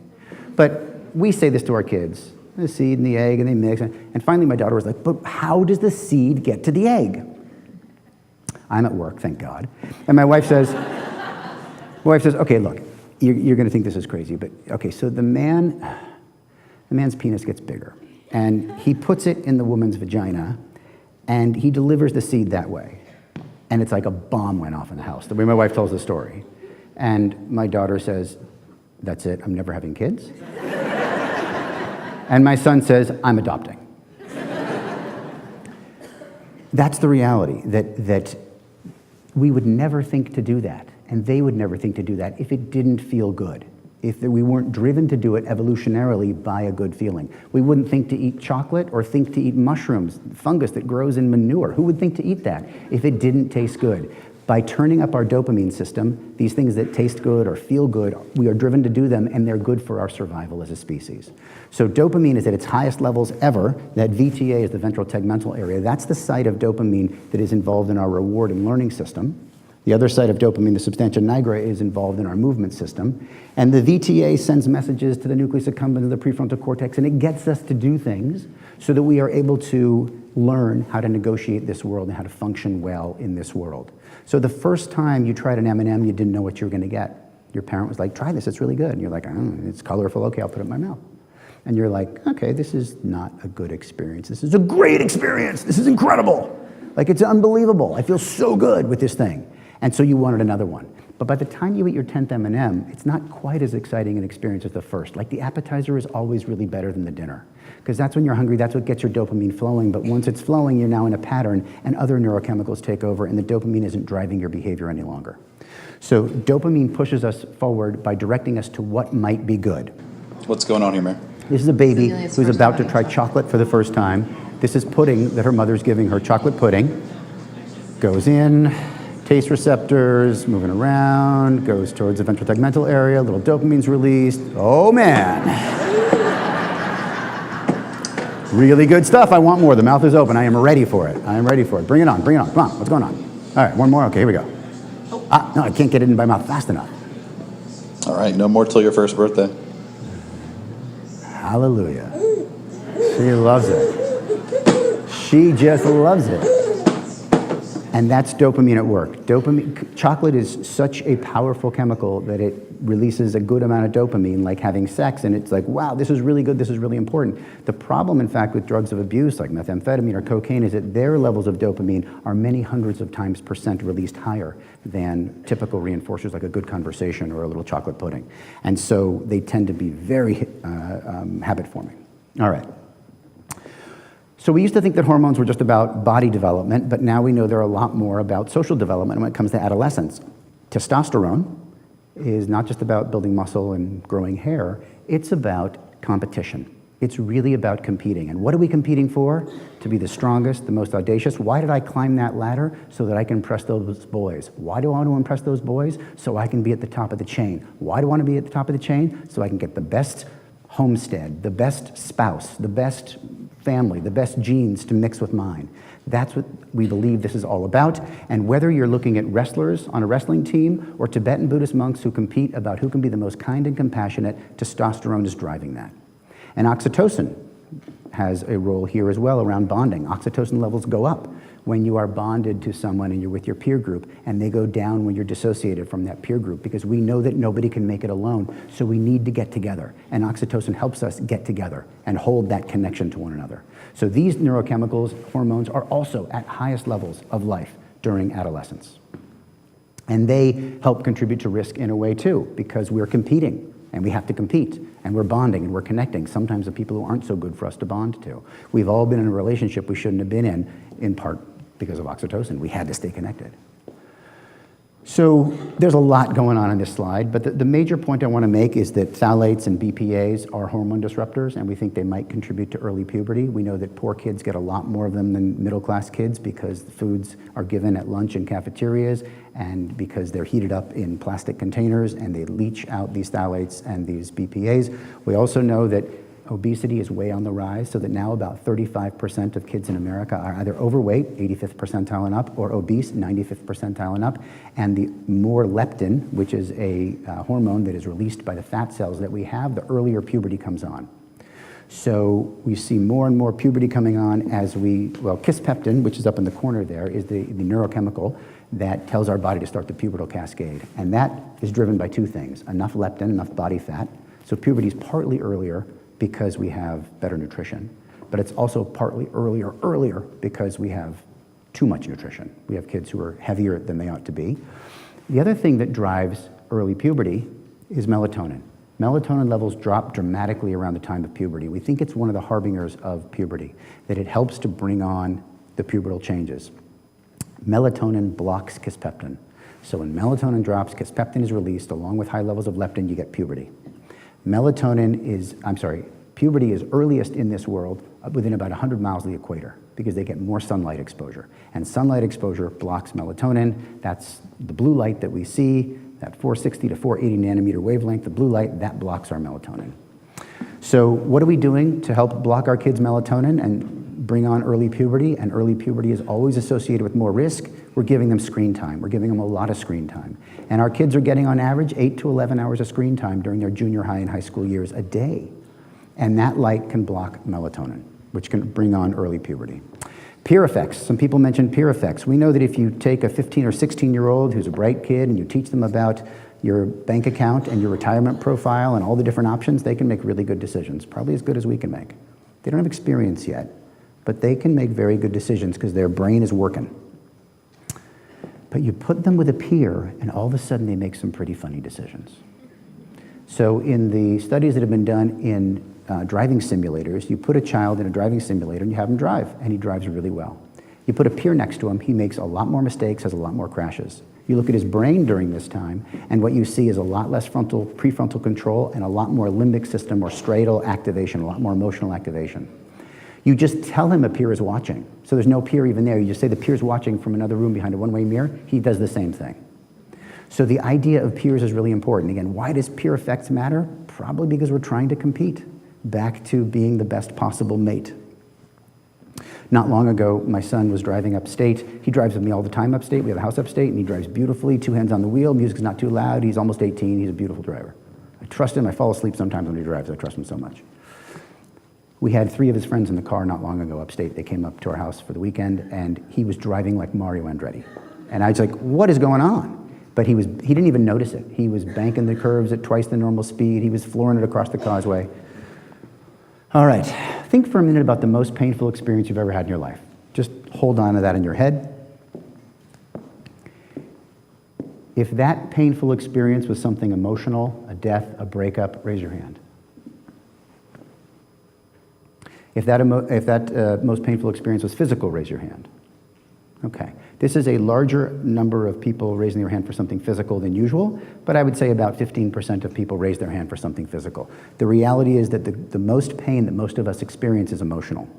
But we say this to our kids, the seed and the egg, and they mix. And finally my daughter was like, but how does the seed get to the egg? I'm at work, thank God. And my wife says, okay, look, you're going to think this is crazy, but okay, so the man's penis gets bigger, and he puts it in the woman's vagina, and he delivers the seed that way. And it's like a bomb went off in the house, the way my wife tells the story. And my daughter says, that's it, I'm never having kids. And my son says, I'm adopting. That's the reality, that we would never think to do that. And they would never think to do that if it didn't feel good, if we weren't driven to do it evolutionarily by a good feeling. We wouldn't think to eat chocolate or think to eat mushrooms, fungus that grows in manure. Who would think to eat that if it didn't taste good? By turning up our dopamine system, these things that taste good or feel good, we are driven to do them, and they're good for our survival as a species. So dopamine is at its highest levels ever. That VTA is the ventral tegmental area. That's the site of dopamine that is involved in our reward and learning system. The other side of dopamine, the substantia nigra, is involved in our movement system. And the VTA sends messages to the nucleus accumbens of the prefrontal cortex, and it gets us to do things so that we are able to learn how to negotiate this world and how to function well in this world. So the first time you tried an M&M, you didn't know what you were going to get. Your parent was like, try this, it's really good. And you're like, it's colorful, okay, I'll put it in my mouth. And you're like, okay, this is not a good experience. This is a great experience. This is incredible. Like, it's unbelievable. I feel so good with this thing. And so you wanted another one. But by the time you eat your 10th M&M, it's not quite as exciting an experience as the first. Like, the appetizer is always really better than the dinner, because that's when you're hungry, that's what gets your dopamine flowing. But once it's flowing, you're now in a pattern, and other neurochemicals take over, and the dopamine isn't driving your behavior any longer. So dopamine pushes us forward by directing us to what might be good. What's going on here, Mary? This is a baby Amelia's who's first about to time. try chocolate for the first time. This is pudding that her mother's giving her, chocolate pudding. Goes in, taste receptors, moving around, goes towards the ventral tegmental area, little dopamine's released. Oh man. Really good stuff, I want more. The mouth is open, I am ready for it. I am ready for it. Bring it on, come on, what's going on? All right, one more, okay, here we go. No, I can't get it in my mouth fast enough. All right, no more till your first birthday. Hallelujah. She loves it. She just loves it. And that's dopamine at work. Chocolate is such a powerful chemical that it releases a good amount of dopamine, like having sex, and it's like, wow, this is really good, this is really important. The problem, in fact, with drugs of abuse, like methamphetamine or cocaine, is that their levels of dopamine are many hundreds of times % released higher than typical reinforcers, like a good conversation or a little chocolate pudding. And so they tend to be very habit-forming. All right. So we used to think that hormones were just about body development, but now we know they're a lot more about social development when it comes to adolescence. Testosterone is not just about building muscle and growing hair, it's about competition. It's really about competing. And what are we competing for? To be the strongest, the most audacious. Why did I climb that ladder? So that I can impress those boys. Why do I want to impress those boys? So I can be at the top of the chain. Why do I want to be at the top of the chain? So I can get the best homestead, the best spouse, the best family, the best genes to mix with mine. That's what we believe this is all about. And whether you're looking at wrestlers on a wrestling team or Tibetan Buddhist monks who compete about who can be the most kind and compassionate, testosterone is driving that. And oxytocin has a role here as well around bonding. Oxytocin levels go up when you are bonded to someone and you're with your peer group, and they go down when you're dissociated from that peer group, because we know that nobody can make it alone, so we need to get together. And oxytocin helps us get together and hold that connection to one another. So these neurochemicals, hormones, are also at highest levels of life during adolescence. And they help contribute to risk in a way too, because we're competing. And we have to compete, and we're bonding, and we're connecting, sometimes with people who aren't so good for us to bond to. We've all been in a relationship we shouldn't have been in part because of oxytocin. We had to stay connected. So there's a lot going on this slide, but the major point I want to make is that phthalates and BPAs are hormone disruptors, and we think they might contribute to early puberty. We know that poor kids get a lot more of them than middle-class kids because the foods are given at lunch in cafeterias and because they're heated up in plastic containers and they leach out these phthalates and these BPAs. We also know that obesity is way on the rise, so that now about 35% of kids in America are either overweight, 85th percentile and up, or obese, 95th percentile and up. And the more leptin, which is a hormone that is released by the fat cells that we have, the earlier puberty comes on. So we see more and more puberty coming on as kisspeptin, which is up in the corner there, is the neurochemical that tells our body to start the pubertal cascade. And that is driven by two things: enough leptin, enough body fat. So puberty is partly earlier because we have better nutrition, but it's also partly earlier because we have too much nutrition. We have kids who are heavier than they ought to be. The other thing that drives early puberty is melatonin. Melatonin levels drop dramatically around the time of puberty. We think it's one of the harbingers of puberty, that it helps to bring on the pubertal changes. Melatonin blocks kisspeptin. So when melatonin drops, kisspeptin is released along with high levels of leptin, you get puberty. Puberty is earliest in this world within about 100 miles of the equator because they get more sunlight exposure. And sunlight exposure blocks melatonin. That's the blue light that we see, that 460 to 480 nanometer wavelength, the blue light, that blocks our melatonin. So what are we doing to help block our kids' melatonin and bring on early puberty? And early puberty is always associated with more risk. We're giving them screen time. We're giving them a lot of screen time. And our kids are getting on average 8 to 11 hours of screen time during their junior high and high school years a day. And that light can block melatonin, which can bring on early puberty. Peer effects. Some people mentioned peer effects. We know that if you take a 15 or 16-year-old who's a bright kid and you teach them about your bank account and your retirement profile and all the different options, they can make really good decisions, probably as good as we can make. They don't have experience yet, but they can make very good decisions because their brain is working. But you put them with a peer, and all of a sudden they make some pretty funny decisions. So in the studies that have been done in driving simulators, you put a child in a driving simulator and you have him drive, and he drives really well. You put a peer next to him, he makes a lot more mistakes, has a lot more crashes. You look at his brain during this time, and what you see is a lot less prefrontal control and a lot more limbic system or striatal activation, a lot more emotional activation. You just tell him a peer is watching. So there's no peer even there. You just say the peer's watching from another room behind a one-way mirror. He does the same thing. So the idea of peers is really important. Again, why does peer effects matter? Probably because we're trying to compete back to being the best possible mate. Not long ago, my son was driving upstate. He drives with me all the time upstate. We have a house upstate, and he drives beautifully, 2 hands on the wheel. Music's not too loud. He's almost 18. He's a beautiful driver. I trust him. I fall asleep sometimes when he drives. I trust him so much. We had 3 of his friends in the car not long ago upstate. They came up to our house for the weekend, and he was driving like Mario Andretti. And I was like, what is going on? But he didn't even notice it. He was banking the curves at twice the normal speed. He was flooring it across the causeway. All right, think for a minute about the most painful experience you've ever had in your life. Just hold on to that in your head. If that painful experience was something emotional, a death, a breakup, raise your hand. If that most painful experience was physical, raise your hand. Okay. This is a larger number of people raising their hand for something physical than usual, but I would say about 15% of people raise their hand for something physical. The reality is that the most pain that most of us experience is emotional.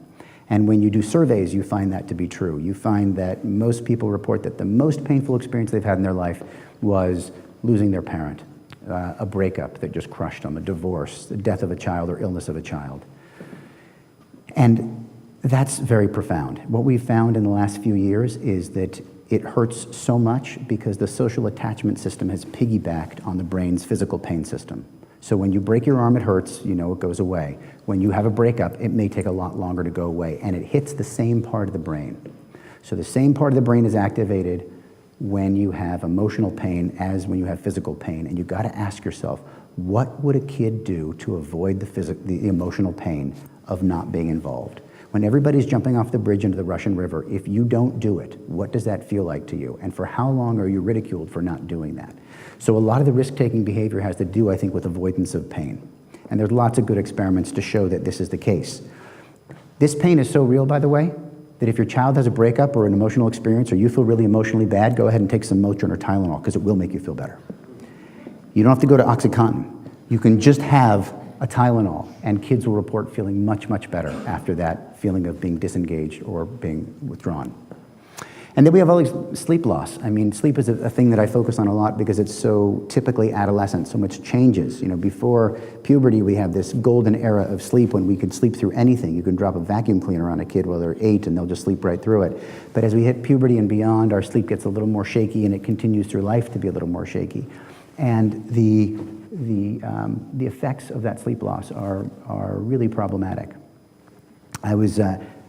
And when you do surveys, you find that to be true. You find that most people report that the most painful experience they've had in their life was losing their parent, a breakup that just crushed them, a divorce, the death of a child or illness of a child. And that's very profound. What we've found in the last few years is that it hurts so much because the social attachment system has piggybacked on the brain's physical pain system. So when you break your arm, it hurts, you know it goes away. When you have a breakup, it may take a lot longer to go away, and it hits the same part of the brain. So the same part of the brain is activated when you have emotional pain as when you have physical pain, and you've got to ask yourself, what would a kid do to avoid the emotional pain of not being involved? When everybody's jumping off the bridge into the Russian River, if you don't do it, what does that feel like to you? And for how long are you ridiculed for not doing that? So a lot of the risk-taking behavior has to do, I think, with avoidance of pain. And there's lots of good experiments to show that this is the case. This pain is so real, by the way, that if your child has a breakup or an emotional experience, or you feel really emotionally bad, go ahead and take some Motrin or Tylenol, because it will make you feel better. You don't have to go to OxyContin. You can just have a Tylenol, and kids will report feeling much, much better after that feeling of being disengaged or being withdrawn. And then we have all these sleep loss. I mean, sleep is a thing that I focus on a lot because it's so typically adolescent, so much changes. You know, before puberty, we have this golden era of sleep when we could sleep through anything. You can drop a vacuum cleaner on a kid while they're 8 and they'll just sleep right through it. But as we hit puberty and beyond, our sleep gets a little more shaky, and it continues through life to be a little more shaky. And the effects of that sleep loss are really problematic. I was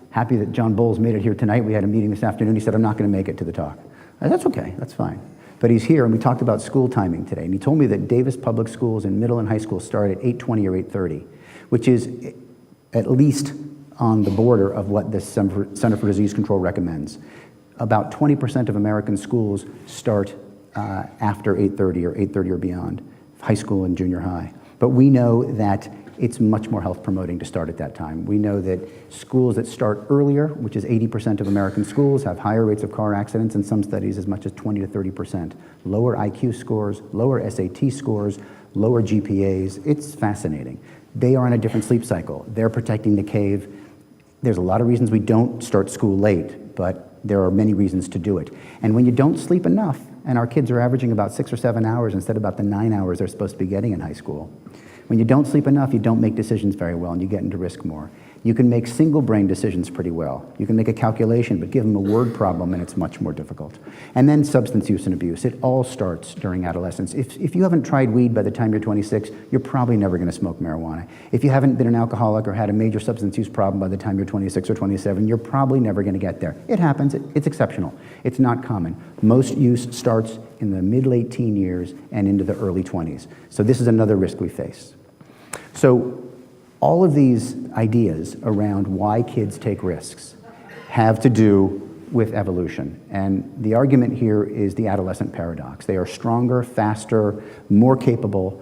happy that John Bowles made it here tonight. We had a meeting this afternoon. He said, I'm not going to make it to the talk. That's okay, that's fine. But he's here, and we talked about school timing today. And he told me that Davis Public Schools in middle and high school start at 8:20 or 8:30, which is at least on the border of what the Center for Disease Control recommends. About 20% of American schools start after 8:30 or 8:30 or beyond, high school and junior high. But we know that it's much more health promoting to start at that time. We know that schools that start earlier, which is 80% of American schools, have higher rates of car accidents, in some studies as much as 20 to 30%. Lower IQ scores, lower SAT scores, lower GPAs. It's fascinating. They are on a different sleep cycle. They're protecting the cave. There's a lot of reasons we don't start school late, but there are many reasons to do it. And when you don't sleep enough, and our kids are averaging about 6 or 7 hours instead of about the 9 hours they're supposed to be getting in high school, when you don't sleep enough, you don't make decisions very well, and you get into risk more. You can make single brain decisions pretty well. You can make a calculation, but give them a word problem, and it's much more difficult. And then substance use and abuse. It all starts during adolescence. If you haven't tried weed by the time you're 26, you're probably never going to smoke marijuana. If you haven't been an alcoholic or had a major substance use problem by the time you're 26 or 27, you're probably never going to get there. It happens. It's exceptional. It's not common. Most use starts in the mid-late teen years and into the early 20s. So this is another risk we face. So all of these ideas around why kids take risks have to do with evolution. And the argument here is the adolescent paradox. They are stronger, faster, more capable,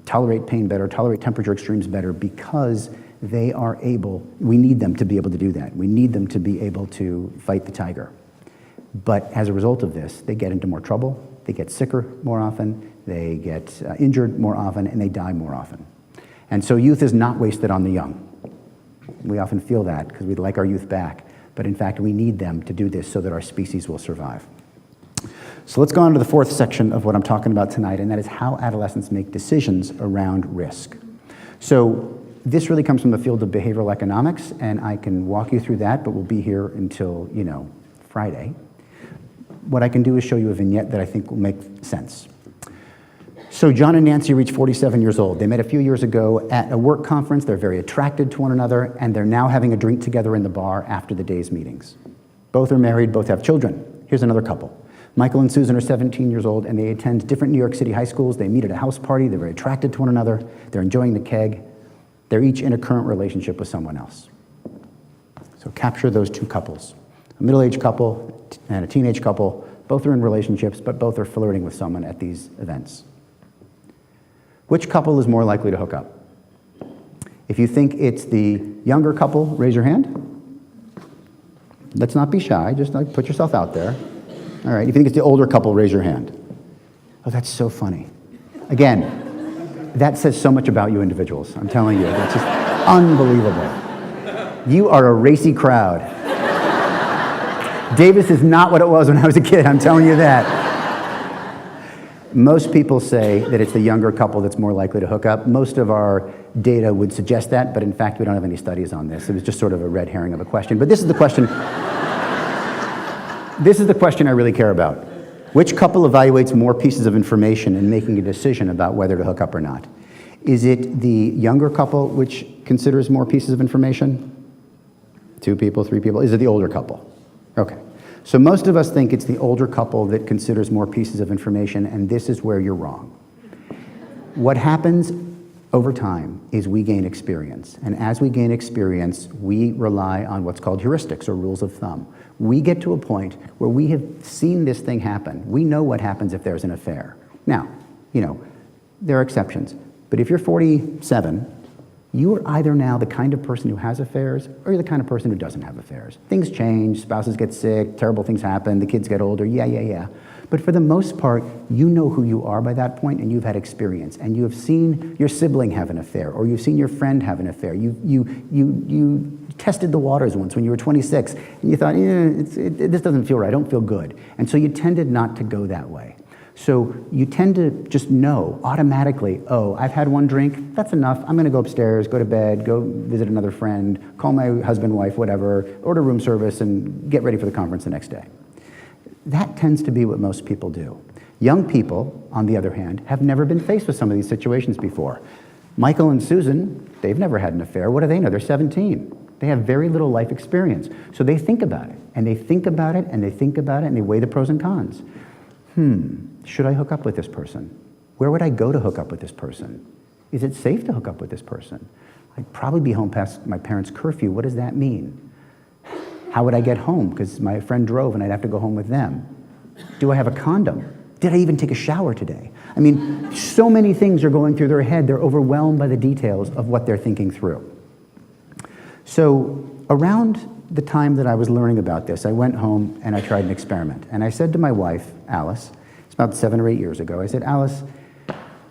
tolerate pain better, tolerate temperature extremes better, because they are able, we need them to be able to do that. We need them to be able to fight the tiger. But as a result of this, they get into more trouble, they get sicker more often, they get injured more often, and they die more often. And so youth is not wasted on the young. We often feel that because we'd like our youth back, but in fact we need them to do this so that our species will survive. So let's go on to the fourth section of what I'm talking about tonight, and that is how adolescents make decisions around risk. So this really comes from the field of behavioral economics, and I can walk you through that, but we'll be here until, Friday. What I can do is show you a vignette that I think will make sense. So John and Nancy reached 47 years old. They met a few years ago at a work conference. They're very attracted to one another, and they're now having a drink together in the bar after the day's meetings. Both are married, both have children. Here's another couple. Michael and Susan are 17 years old, and they attend different New York City high schools. They meet at a house party. They're very attracted to one another. They're enjoying the keg. They're each in a current relationship with someone else. So capture those two couples. A middle-aged couple and a teenage couple. Both are in relationships, but both are flirting with someone at these events. Which couple is more likely to hook up? If you think it's the younger couple, raise your hand. Let's not be shy, just put yourself out there. All right, if you think it's the older couple, raise your hand. Oh, that's so funny. Again, that says so much about you individuals, I'm telling you. That's just unbelievable. You are a racy crowd. Davis is not what it was when I was a kid, I'm telling you that. Most people say that it's the younger couple that's more likely to hook up. Most of our data would suggest that, but in fact, we don't have any studies on this. It was just sort of a red herring of a question. But this is the question. This is the question I really care about. Which couple evaluates more pieces of information in making a decision about whether to hook up or not? Is it the younger couple which considers more pieces of information? 2 people, 3 people? Is it the older couple? Okay. So most of us think it's the older couple that considers more pieces of information, and this is where you're wrong. What happens over time is we gain experience, and as we gain experience, we rely on what's called heuristics, or rules of thumb. We get to a point where we have seen this thing happen. We know what happens if there's an affair. Now, there are exceptions, but if you're 47 You are either now the kind of person who has affairs, or you're the kind of person who doesn't have affairs. Things change, spouses get sick, terrible things happen, the kids get older, yeah. But for the most part, you know who you are by that point, and you've had experience, and you have seen your sibling have an affair, or you've seen your friend have an affair. You tested the waters once when you were 26, and you thought, this doesn't feel right, I don't feel good. And so you tended not to go that way. So you tend to just know automatically, oh, I've had one drink, that's enough, I'm gonna go upstairs, go to bed, go visit another friend, call my husband, wife, whatever, order room service, and get ready for the conference the next day. That tends to be what most people do. Young people, on the other hand, have never been faced with some of these situations before. Michael and Susan, they've never had an affair. What do they know? They're 17. They have very little life experience. So they think about it, and they think about it, and they think about it, and they weigh the pros and cons. Should I hook up with this person? Where would I go to hook up with this person? Is it safe to hook up with this person? I'd probably be home past my parents' curfew. What does that mean? How would I get home? Because my friend drove and I'd have to go home with them. Do I have a condom? Did I even take a shower today? I mean, so many things are going through their head. They're overwhelmed by the details of what they're thinking through. So around the time that I was learning about this, I went home and I tried an experiment. And I said to my wife, Alice, it's about 7 or 8 years ago, I said, Alice,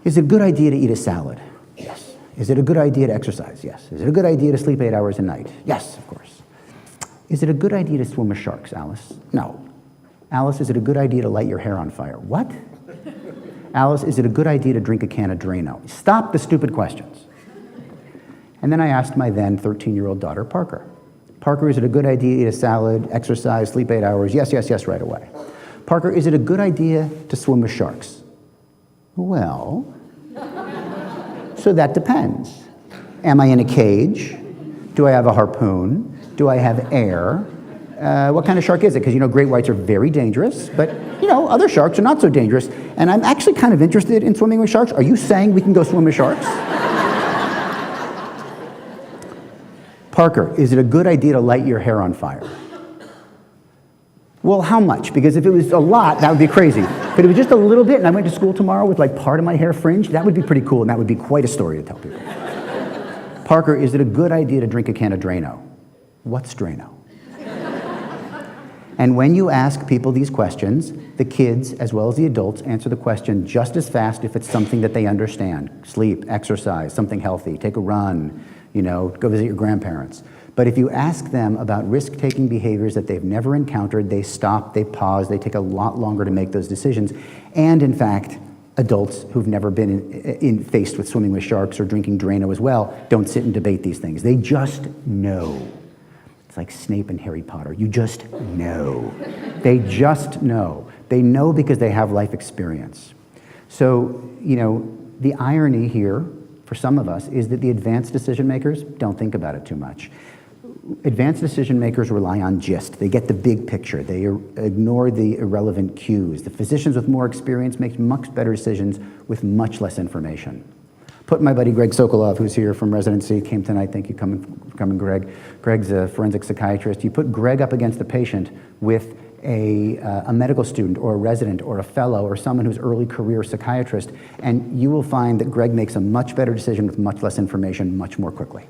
is it a good idea to eat a salad? Yes. Is it a good idea to exercise? Yes. Is it a good idea to sleep 8 hours a night? Yes, of course. Is it a good idea to swim with sharks, Alice? No. Alice, is it a good idea to light your hair on fire? What? Alice, is it a good idea to drink a can of Drano? Stop the stupid questions. And then I asked my then 13-year-old daughter, Parker. Parker, is it a good idea to eat a salad, exercise, sleep 8 hours? Yes, right away. Parker, is it a good idea to swim with sharks? Well, so that depends. Am I in a cage? Do I have a harpoon? Do I have air? What kind of shark is it? Because great whites are very dangerous, but other sharks are not so dangerous. And I'm actually kind of interested in swimming with sharks. Are you saying we can go swim with sharks? Parker, is it a good idea to light your hair on fire? Well, how much? Because if it was a lot, that would be crazy. But if it was just a little bit and I went to school tomorrow with like part of my hair fringed, that would be pretty cool and that would be quite a story to tell people. Parker, is it a good idea to drink a can of Drano? What's Drano? And when you ask people these questions, the kids as well as the adults answer the question just as fast if it's something that they understand. Sleep, exercise, something healthy, take a run, go visit your grandparents. But if you ask them about risk-taking behaviors that they've never encountered, they stop, they pause, they take a lot longer to make those decisions. And in fact, adults who've never been faced with swimming with sharks or drinking Drano as well don't sit and debate these things. They just know. It's like Snape and Harry Potter. You just know. They just know. They know because they have life experience. So, the irony here for some of us is that the advanced decision makers don't think about it too much. Advanced decision makers rely on gist. They get the big picture. They ignore the irrelevant cues. The physicians with more experience make much better decisions with much less information. Put my buddy Greg Sokolov, who's here from residency, came tonight. Thank you for coming, Greg. Greg's a forensic psychiatrist. You put Greg up against a patient with a medical student or a resident or a fellow or someone who's early career psychiatrist, and you will find that Greg makes a much better decision with much less information much more quickly.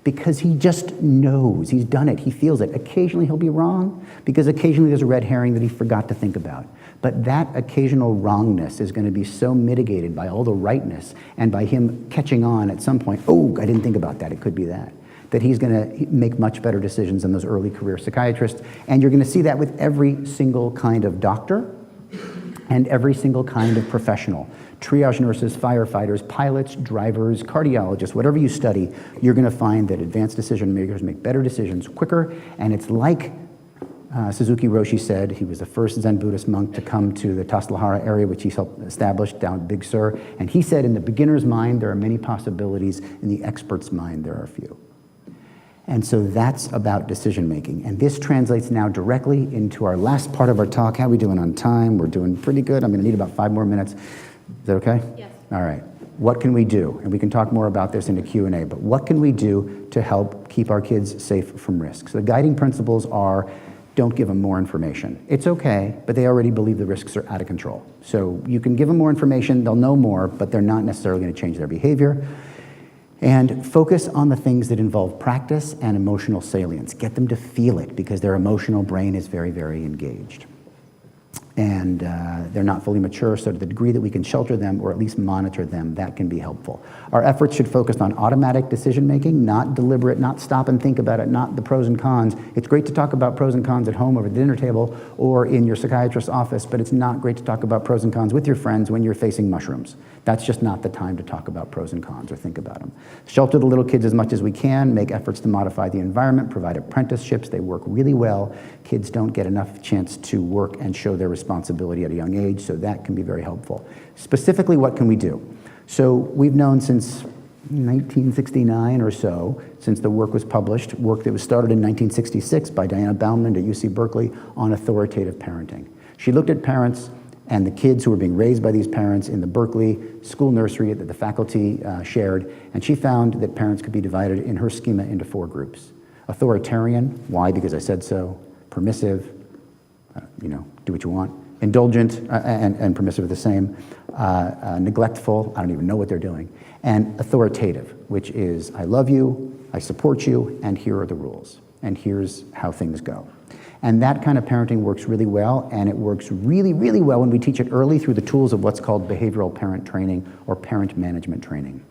Because he just knows, he's done it, he feels it. Occasionally he'll be wrong, because occasionally there's a red herring that he forgot to think about. But that occasional wrongness is going to be so mitigated by all the rightness and by him catching on at some point, oh, I didn't think about that, it could be that he's going to make much better decisions than those early career psychiatrists. And you're going to see that with every single kind of doctor and every single kind of professional. Triage nurses, firefighters, pilots, drivers, cardiologists, whatever you study, you're going to find that advanced decision makers make better decisions quicker. And it's like Suzuki Roshi said, he was the first Zen Buddhist monk to come to the Taslahara area, which he helped establish down at Big Sur. And he said, in the beginner's mind, there are many possibilities. In the expert's mind, there are few. And so that's about decision making. And this translates now directly into our last part of our talk. How are we doing on time? We're doing pretty good. I'm going to need about 5 more minutes. Is that okay? Yes. All right. What can we do? And we can talk more about this in the Q&A, but what can we do to help keep our kids safe from risk? So the guiding principles are, don't give them more information. It's okay, but they already believe the risks are out of control. So you can give them more information, they'll know more, but they're not necessarily going to change their behavior. And focus on the things that involve practice and emotional salience. Get them to feel it because their emotional brain is very, very engaged. And they're not fully mature, so to the degree that we can shelter them or at least monitor them, that can be helpful. Our efforts should focus on automatic decision-making, not deliberate, not stop and think about it, not the pros and cons. It's great to talk about pros and cons at home over the dinner table or in your psychiatrist's office, but it's not great to talk about pros and cons with your friends when you're facing mushrooms. That's just not the time to talk about pros and cons or think about them. Shelter the little kids as much as we can, make efforts to modify the environment, provide apprenticeships. They work really well. Kids don't get enough chance to work and show their responsibility at a young age, so that can be very helpful. Specifically, what can we do? So we've known since 1969 or so, since the work was published, work that was started in 1966 by Diana Baumann at UC Berkeley on authoritative parenting. She looked at parents and the kids who were being raised by these parents in the Berkeley school nursery that the faculty shared, and she found that parents could be divided in her schema into 4 groups. Authoritarian, why? Because I said so. Permissive, do what you want. Indulgent, and permissive are the same. Neglectful, I don't even know what they're doing. And authoritative, which is, I love you, I support you, and here are the rules. And here's how things go. And that kind of parenting works really well, and it works really, really well when we teach it early through the tools of what's called behavioral parent training or parent management training.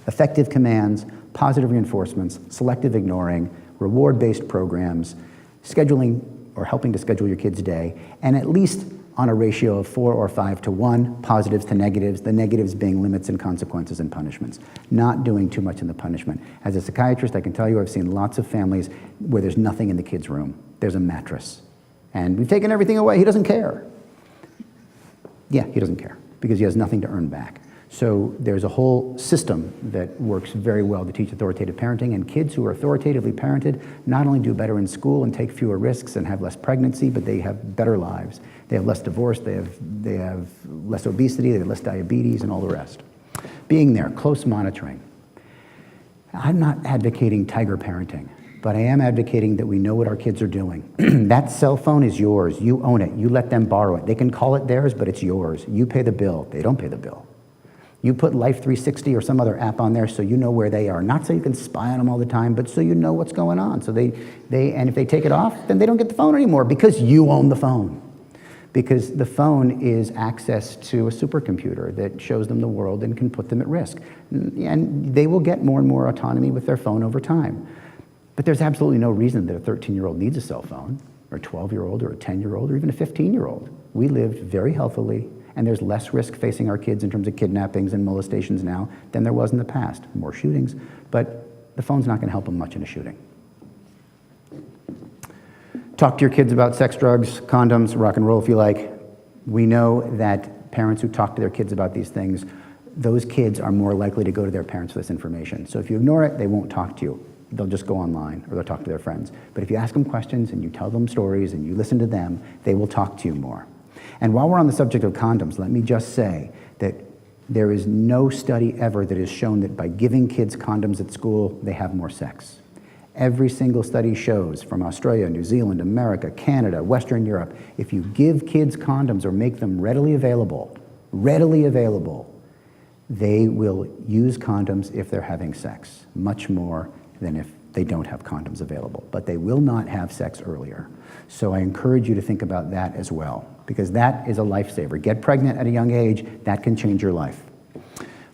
Effective commands, positive reinforcements, selective ignoring, reward-based programs, scheduling or helping to schedule your kid's day, and at least on a ratio of 4 or 5 to 1, positives to negatives, the negatives being limits and consequences and punishments. Not doing too much in the punishment. As a psychiatrist, I can tell you I've seen lots of families where there's nothing in the kid's room. There's a mattress. And we've taken everything away. He doesn't care. Yeah, he doesn't care because he has nothing to earn back. So there's a whole system that works very well to teach authoritative parenting, and kids who are authoritatively parented not only do better in school and take fewer risks and have less pregnancy, but they have better lives. They have less divorce, they have less obesity, they have less diabetes, and all the rest. Being there, close monitoring. I'm not advocating tiger parenting, but I am advocating that we know what our kids are doing. That cell phone is yours. You own it. You let them borrow it. They can call it theirs, but it's yours. You pay the bill. They don't pay the bill. You put Life 360 or some other app on there so you know where they are. Not so you can spy on them all the time, but so you know what's going on. So and if they take it off, then they don't get the phone anymore because you own the phone. Because the phone is access to a supercomputer that shows them the world and can put them at risk. And they will get more and more autonomy with their phone over time. But there's absolutely no reason that a 13-year-old needs a cell phone, or a 12-year-old, or a 10-year-old, or even a 15-year-old. We lived very healthily, and there's less risk facing our kids in terms of kidnappings and molestations now than there was in the past. More shootings, but the phone's not going to help them much in a shooting. Talk to your kids about sex, drugs, condoms, rock and roll if you like. We know that parents who talk to their kids about these things, those kids are more likely to go to their parents for this information. So if you ignore it, they won't talk to you. They'll just go online or they'll talk to their friends. But if you ask them questions and you tell them stories and you listen to them, they will talk to you more. And while we're on the subject of condoms, let me just say that there is no study ever that has shown that by giving kids condoms at school, they have more sex. Every single study shows from Australia, New Zealand, America, Canada, Western Europe, if you give kids condoms or make them readily available, they will use condoms if they're having sex, much more than if they don't have condoms available. But they will not have sex earlier. So I encourage you to think about that as well, because that is a lifesaver. Get pregnant at a young age, that can change your life.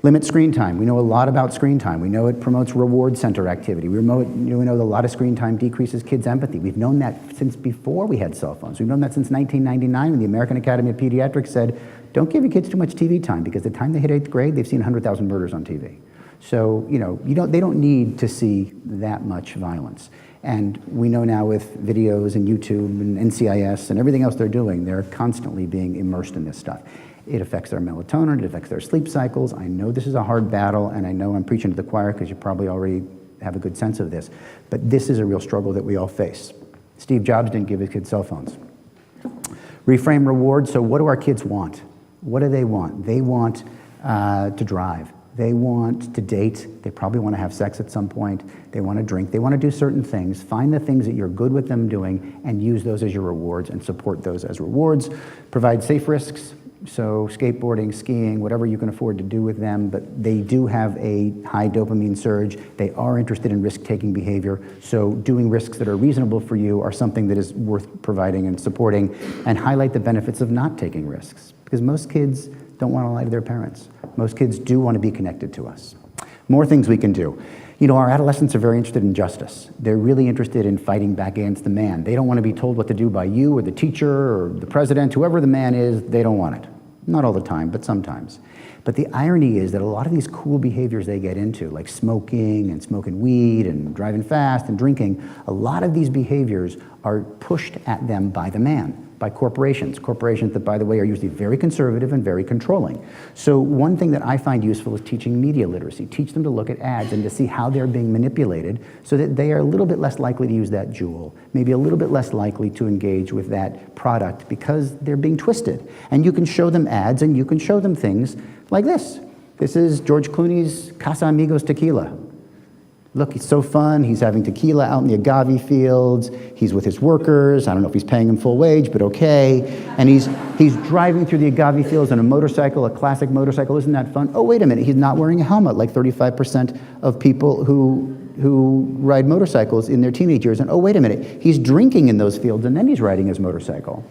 Limit screen time. We know a lot about screen time. We know it promotes reward center activity. We know that a lot of screen time decreases kids' empathy. We've known that since before we had cell phones. We've known that since 1999 when the American Academy of Pediatrics said, don't give your kids too much TV time because the time they hit 8th grade, they've seen 100,000 murders on TV. So, they don't need to see that much violence. And we know now with videos and YouTube and NCIS and everything else they're doing, they're constantly being immersed in this stuff. It affects their melatonin, it affects their sleep cycles. I know this is a hard battle, and I know I'm preaching to the choir because you probably already have a good sense of this, but this is a real struggle that we all face. Steve Jobs didn't give his kids cell phones. Reframe reward. So what do our kids want? What do they want? They want to drive. They want to date. They probably want to have sex at some point. They want to drink. They want to do certain things. Find the things that you're good with them doing and use those as your rewards and support those as rewards. Provide safe risks. So skateboarding, skiing, whatever you can afford to do with them, but they do have a high dopamine surge. They are interested in risk-taking behavior, so doing risks that are reasonable for you are something that is worth providing and supporting, and highlight the benefits of not taking risks, because most kids don't want to lie to their parents. Most kids do want to be connected to us. More things we can do. You know, our adolescents are very interested in justice. They're really interested in fighting back against the man. They don't want to be told what to do by you or the teacher or the president, whoever the man is, they don't want it. Not all the time, but sometimes. But the irony is that a lot of these cool behaviors they get into, like smoking and smoking weed and driving fast and drinking, a lot of these behaviors are pushed at them by the man, by corporations. Corporations that, by the way, are usually very conservative and very controlling. So one thing that I find useful is teaching media literacy. Teach them to look at ads and to see how they're being manipulated so that they are a little bit less likely to use that jewel, maybe a little bit less likely to engage with that product because they're being twisted. And you can show them ads and you can show them things like this. This is George Clooney's Casa Amigos tequila. Look, it's so fun. He's having tequila out in the agave fields. He's with his workers. I don't know if he's paying them full wage, but okay. And he's driving through the agave fields on a motorcycle, a classic motorcycle. Isn't that fun? Oh, wait a minute. He's not wearing a helmet like 35% of people who ride motorcycles in their teenage years. And oh, wait a minute. He's drinking in those fields, and then he's riding his motorcycle.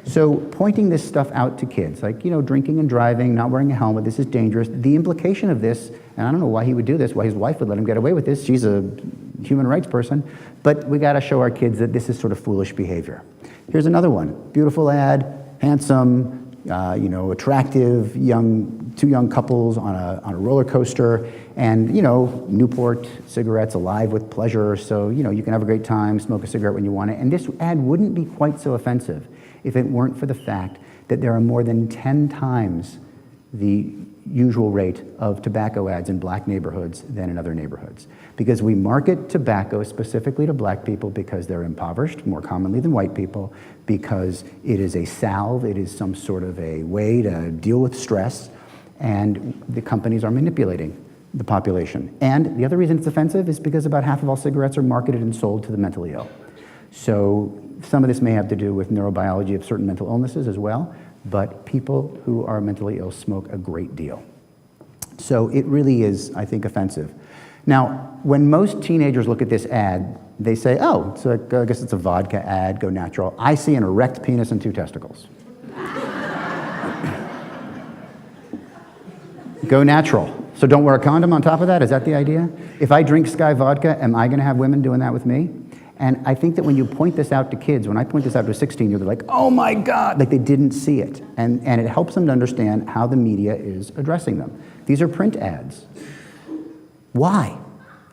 So pointing this stuff out to kids, like, you know, drinking and driving, not wearing a helmet, this is dangerous. The implication of this, and I don't know why he would do this, why his wife would let him get away with this. She's a human rights person. But we got to show our kids that this is sort of foolish behavior. Here's another one. Beautiful ad, handsome, you know, attractive, two young couples on a roller coaster. And, you know, Newport cigarettes, alive with pleasure. So, you know, you can have a great time, smoke a cigarette when you want it. And this ad wouldn't be quite so offensive if it weren't for the fact that there are more than 10 times the usual rate of tobacco ads in black neighborhoods than in other neighborhoods. Because we market tobacco specifically to black people because they're impoverished more commonly than white people, because it is a salve, it is some sort of a way to deal with stress, and the companies are manipulating the population. And the other reason it's offensive is because about half of all cigarettes are marketed and sold to the mentally ill. So some of this may have to do with neurobiology of certain mental illnesses as well, but people who are mentally ill smoke a great deal. So it really is, I think, offensive. Now, when most teenagers look at this ad, they say, oh, so I guess it's a vodka ad, go natural. I see an erect penis and 2 testicles. Go natural. So don't wear a condom on top of that? Is that the idea? If I drink Sky vodka, am I going to have women doing that with me? And I think that when you point this out to kids, when I point this out to a 16-year-old, they're like, oh my God, like they didn't see it. And it helps them to understand how the media is addressing them. These are print ads. Why?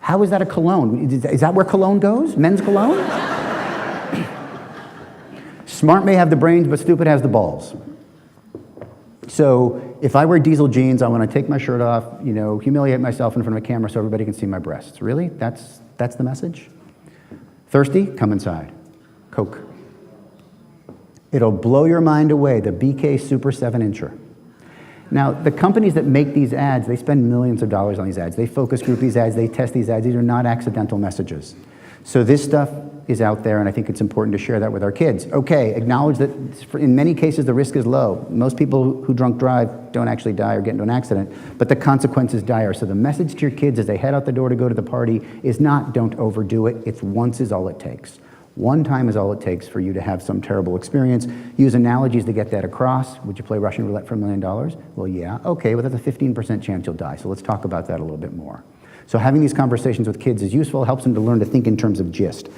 How is that a cologne? Is that where cologne goes? Men's cologne? Smart may have the brains, but stupid has the balls. So if I wear diesel jeans, I want to take my shirt off, you know, humiliate myself in front of a camera so everybody can see my breasts. Really? That's the message? Thirsty? Come inside. Coke. It'll blow your mind away, the BK Super 7-incher. Now, the companies that make these ads, they spend millions of dollars on these ads. They focus group these ads, they test these ads. These are not accidental messages. So this stuff is out there, and I think it's important to share that with our kids. Okay, acknowledge that in many cases the risk is low. Most people who drunk drive don't actually die or get into an accident, but the consequence is dire. So the message to your kids as they head out the door to go to the party is not don't overdo it. It's once is all it takes. One time is all it takes for you to have some terrible experience. Use analogies to get that across. Would you play Russian roulette for $1 million? Well, yeah. Okay, well, that's a 15% chance you'll die. So let's talk about that a little bit more. So having these conversations with kids is useful. It helps them to learn to think in terms of gist.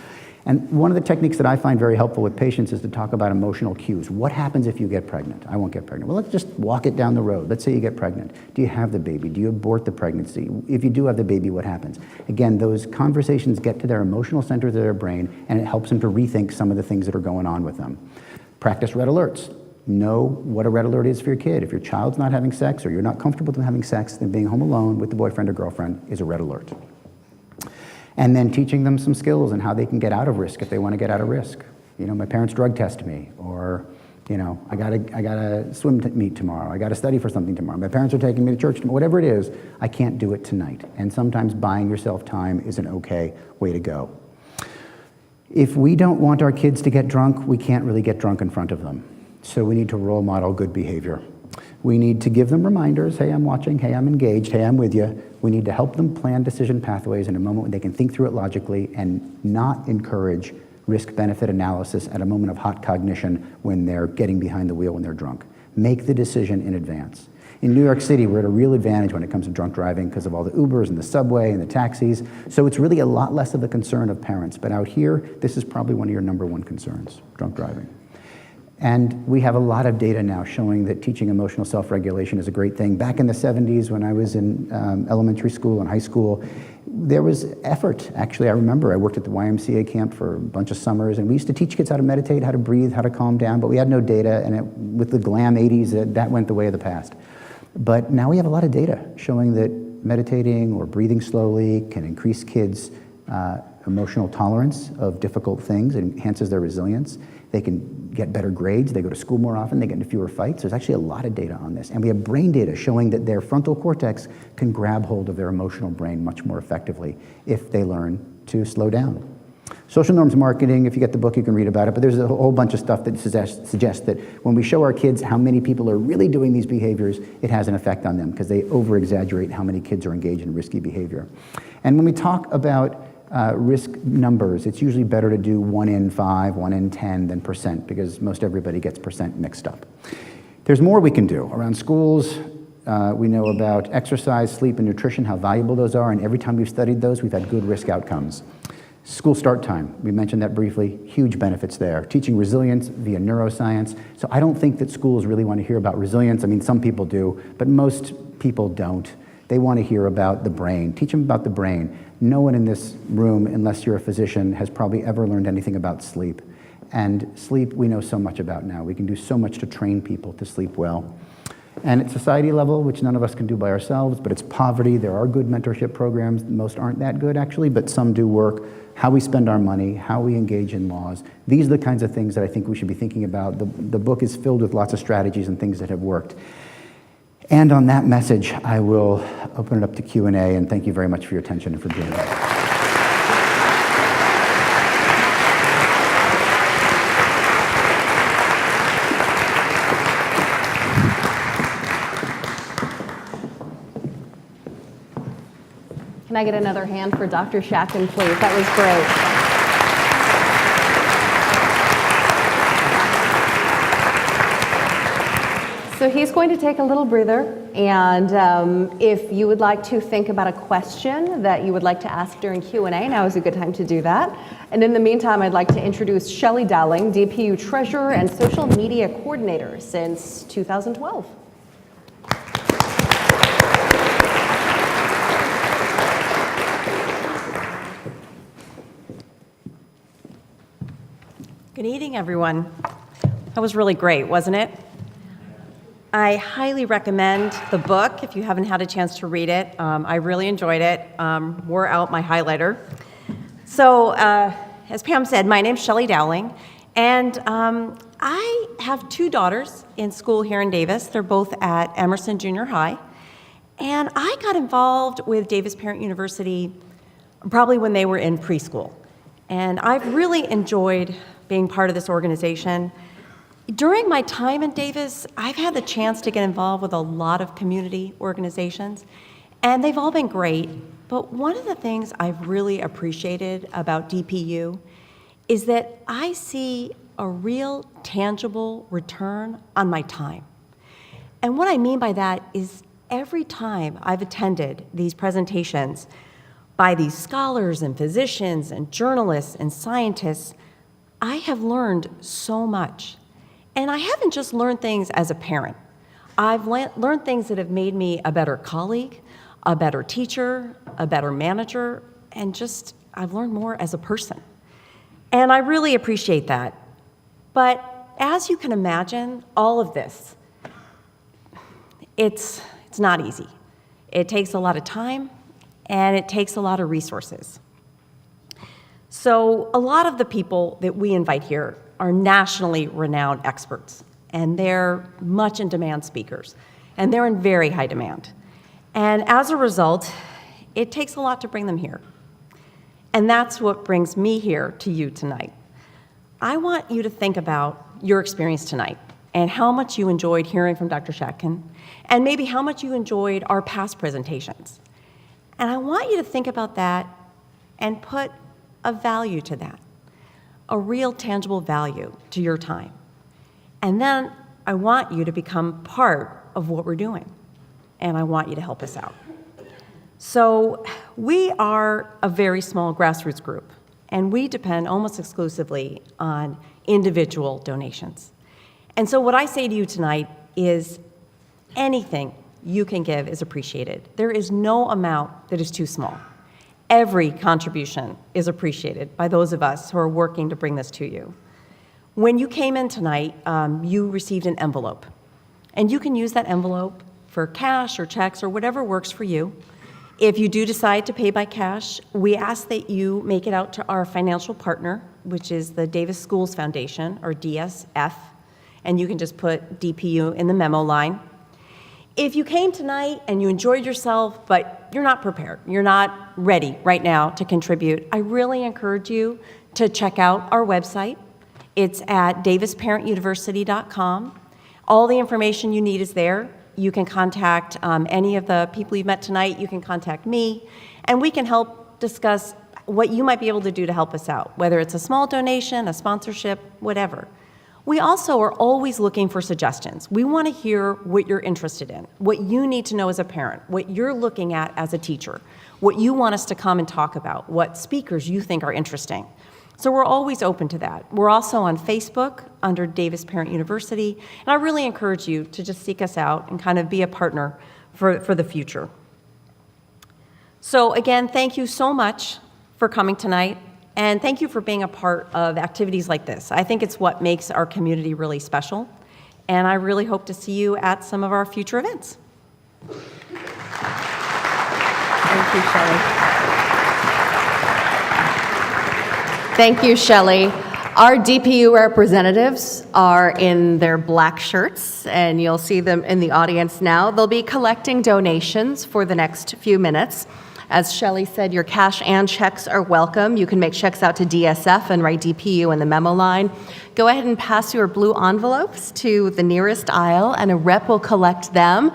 And one of the techniques that I find very helpful with patients is to talk about emotional cues. What happens if you get pregnant? I won't get pregnant. Well, let's just walk it down the road. Let's say you get pregnant. Do you have the baby? Do you abort the pregnancy? If you do have the baby, what happens? Again, those conversations get to their emotional centers of their brain, and it helps them to rethink some of the things that are going on with them. Practice red alerts. Know what a red alert is for your kid. If your child's not having sex or you're not comfortable with them having sex, then being home alone with the boyfriend or girlfriend is a red alert. And then teaching them some skills and how they can get out of risk if they want to get out of risk. You know, my parents drug test me, or, you know, I got a swim meet tomorrow. I got to study for something tomorrow. My parents are taking me to church tomorrow. Whatever it is, I can't do it tonight. And sometimes buying yourself time is an okay way to go. If we don't want our kids to get drunk, we can't really get drunk in front of them. So we need to role model good behavior. We need to give them reminders, hey, I'm watching, hey, I'm engaged, hey, I'm with you. We need to help them plan decision pathways in a moment when they can think through it logically and not encourage risk-benefit analysis at a moment of hot cognition when they're getting behind the wheel when they're drunk. Make the decision in advance. In New York City, we're at a real advantage when it comes to drunk driving because of all the Ubers and the subway and the taxis. So it's really a lot less of a concern of parents. But out here, this is probably one of your number one concerns, drunk driving. And we have a lot of data now showing that teaching emotional self-regulation is a great thing. Back in the 70s, when I was in elementary school and high school, there was effort. Actually, I remember I worked at the YMCA camp for a bunch of summers, and we used to teach kids how to meditate, how to breathe, how to calm down, but we had no data, and with the glam 80s, that went the way of the past. But now we have a lot of data showing that meditating or breathing slowly can increase kids' emotional tolerance of difficult things. It enhances their resilience. They can get better grades. They go to school more often. They get into fewer fights. There's actually a lot of data on this. And we have brain data showing that their frontal cortex can grab hold of their emotional brain much more effectively if they learn to slow down. Social norms marketing, if you get the book, you can read about it, but there's a whole bunch of stuff that suggests that when we show our kids how many people are really doing these behaviors, it has an effect on them because they over-exaggerate how many kids are engaged in risky behavior. And when we talk about risk numbers, it's usually better to do 1 in 5, 1 in 10 than percent because most everybody gets percent mixed up. There's more we can do. Around schools, we know about exercise, sleep, and nutrition, how valuable those are, and every time we've studied those, we've had good risk outcomes. School start time, we mentioned that briefly, huge benefits there. Teaching resilience via neuroscience. So I don't think that schools really want to hear about resilience. I mean, some people do, but most people don't. They want to hear about the brain. Teach them about the brain. No one in this room, unless you're a physician, has probably ever learned anything about sleep. And sleep, we know so much about now. We can do so much to train people to sleep well. And at society level, which none of us can do by ourselves, but it's poverty. There are good mentorship programs. Most aren't that good, actually, but some do work. How we spend our money, how we engage in laws. These are the kinds of things that I think we should be thinking about. The book is filled with lots of strategies and things that have worked. And on that message, I will open it up to Q&A, and thank you very much for your attention and for being here. Can I get another hand for Dr. Shatkin, please? That was great. So he's going to take a little breather, and if you would like to think about a question that you would like to ask during Q&A, now is a good time to do that. And in the meantime, I'd like to introduce Shelley Dowling, DPU Treasurer and Social Media Coordinator since 2012. Good evening, everyone. That was really great, wasn't it? I highly recommend the book if you haven't had a chance to read it. I really enjoyed it. Wore out my highlighter. So, as Pam said, my name's Shelley Dowling, and I have 2 daughters in school here in Davis. They're both at Emerson Junior High, and I got involved with Davis Parent University probably when they were in preschool, and I've really enjoyed being part of this organization. During my time in Davis, I've had the chance to get involved with a lot of community organizations, and they've all been great. But one of the things I've really appreciated about DPU is that I see a real tangible return on my time. And what I mean by that is every time I've attended these presentations by these scholars and physicians and journalists and scientists, I have learned so much. And I haven't just learned things as a parent. I've learned things that have made me a better colleague, a better teacher, a better manager, and just I've learned more as a person. And I really appreciate that. But as you can imagine, all of this, it's not easy. It takes a lot of time, and it takes a lot of resources. So a lot of the people that we invite here are nationally renowned experts, and they're much in demand speakers, and they're in very high demand. And as a result, it takes a lot to bring them here. And that's what brings me here to you tonight. I want you to think about your experience tonight. and how much you enjoyed hearing from Dr. Shatkin, and maybe how much you enjoyed our past presentations. And I want you to think about that and put a value to that, a real tangible value to your time. And then I want you to become part of what we're doing, and I want you to help us out. So we are a very small grassroots group, and we depend almost exclusively on individual donations. And so what I say to you tonight is anything you can give is appreciated. There is no amount that is too small. Every contribution is appreciated by those of us who are working to bring this to you. When you came in tonight, you received an envelope. And you can use that envelope for cash or checks or whatever works for you. If you do decide to pay by cash, we ask that you make it out to our financial partner, which is the Davis Schools Foundation, or DSF, and you can just put DPU in the memo line. If you came tonight and you enjoyed yourself, but you're not prepared, you're not ready right now to contribute, I really encourage you to check out our website. It's at davisparentuniversity.com. All the information you need is there. You can contact any of the people you met tonight. You can contact me, and we can help discuss what you might be able to do to help us out, whether it's a small donation, a sponsorship, whatever. We also are always looking for suggestions. We want to hear what you're interested in, what you need to know as a parent, what you're looking at as a teacher, what you want us to come and talk about, what speakers you think are interesting. So we're always open to that. We're also on Facebook under Davis Parent University, and I really encourage you to just seek us out and kind of be a partner for the future. So again, thank you so much for coming tonight, and thank you for being a part of activities like this. I think it's what makes our community really special, and I really hope to see you at some of our future events. Thank you, Shelley. Thank you, Shelley. Our DPU representatives are in their black shirts, and you'll see them in the audience now. They'll be collecting donations for the next few minutes. As Shelley said, your cash and checks are welcome. You can make checks out to DSF and write DPU in the memo line. Go ahead and pass your blue envelopes to the nearest aisle, and a rep will collect them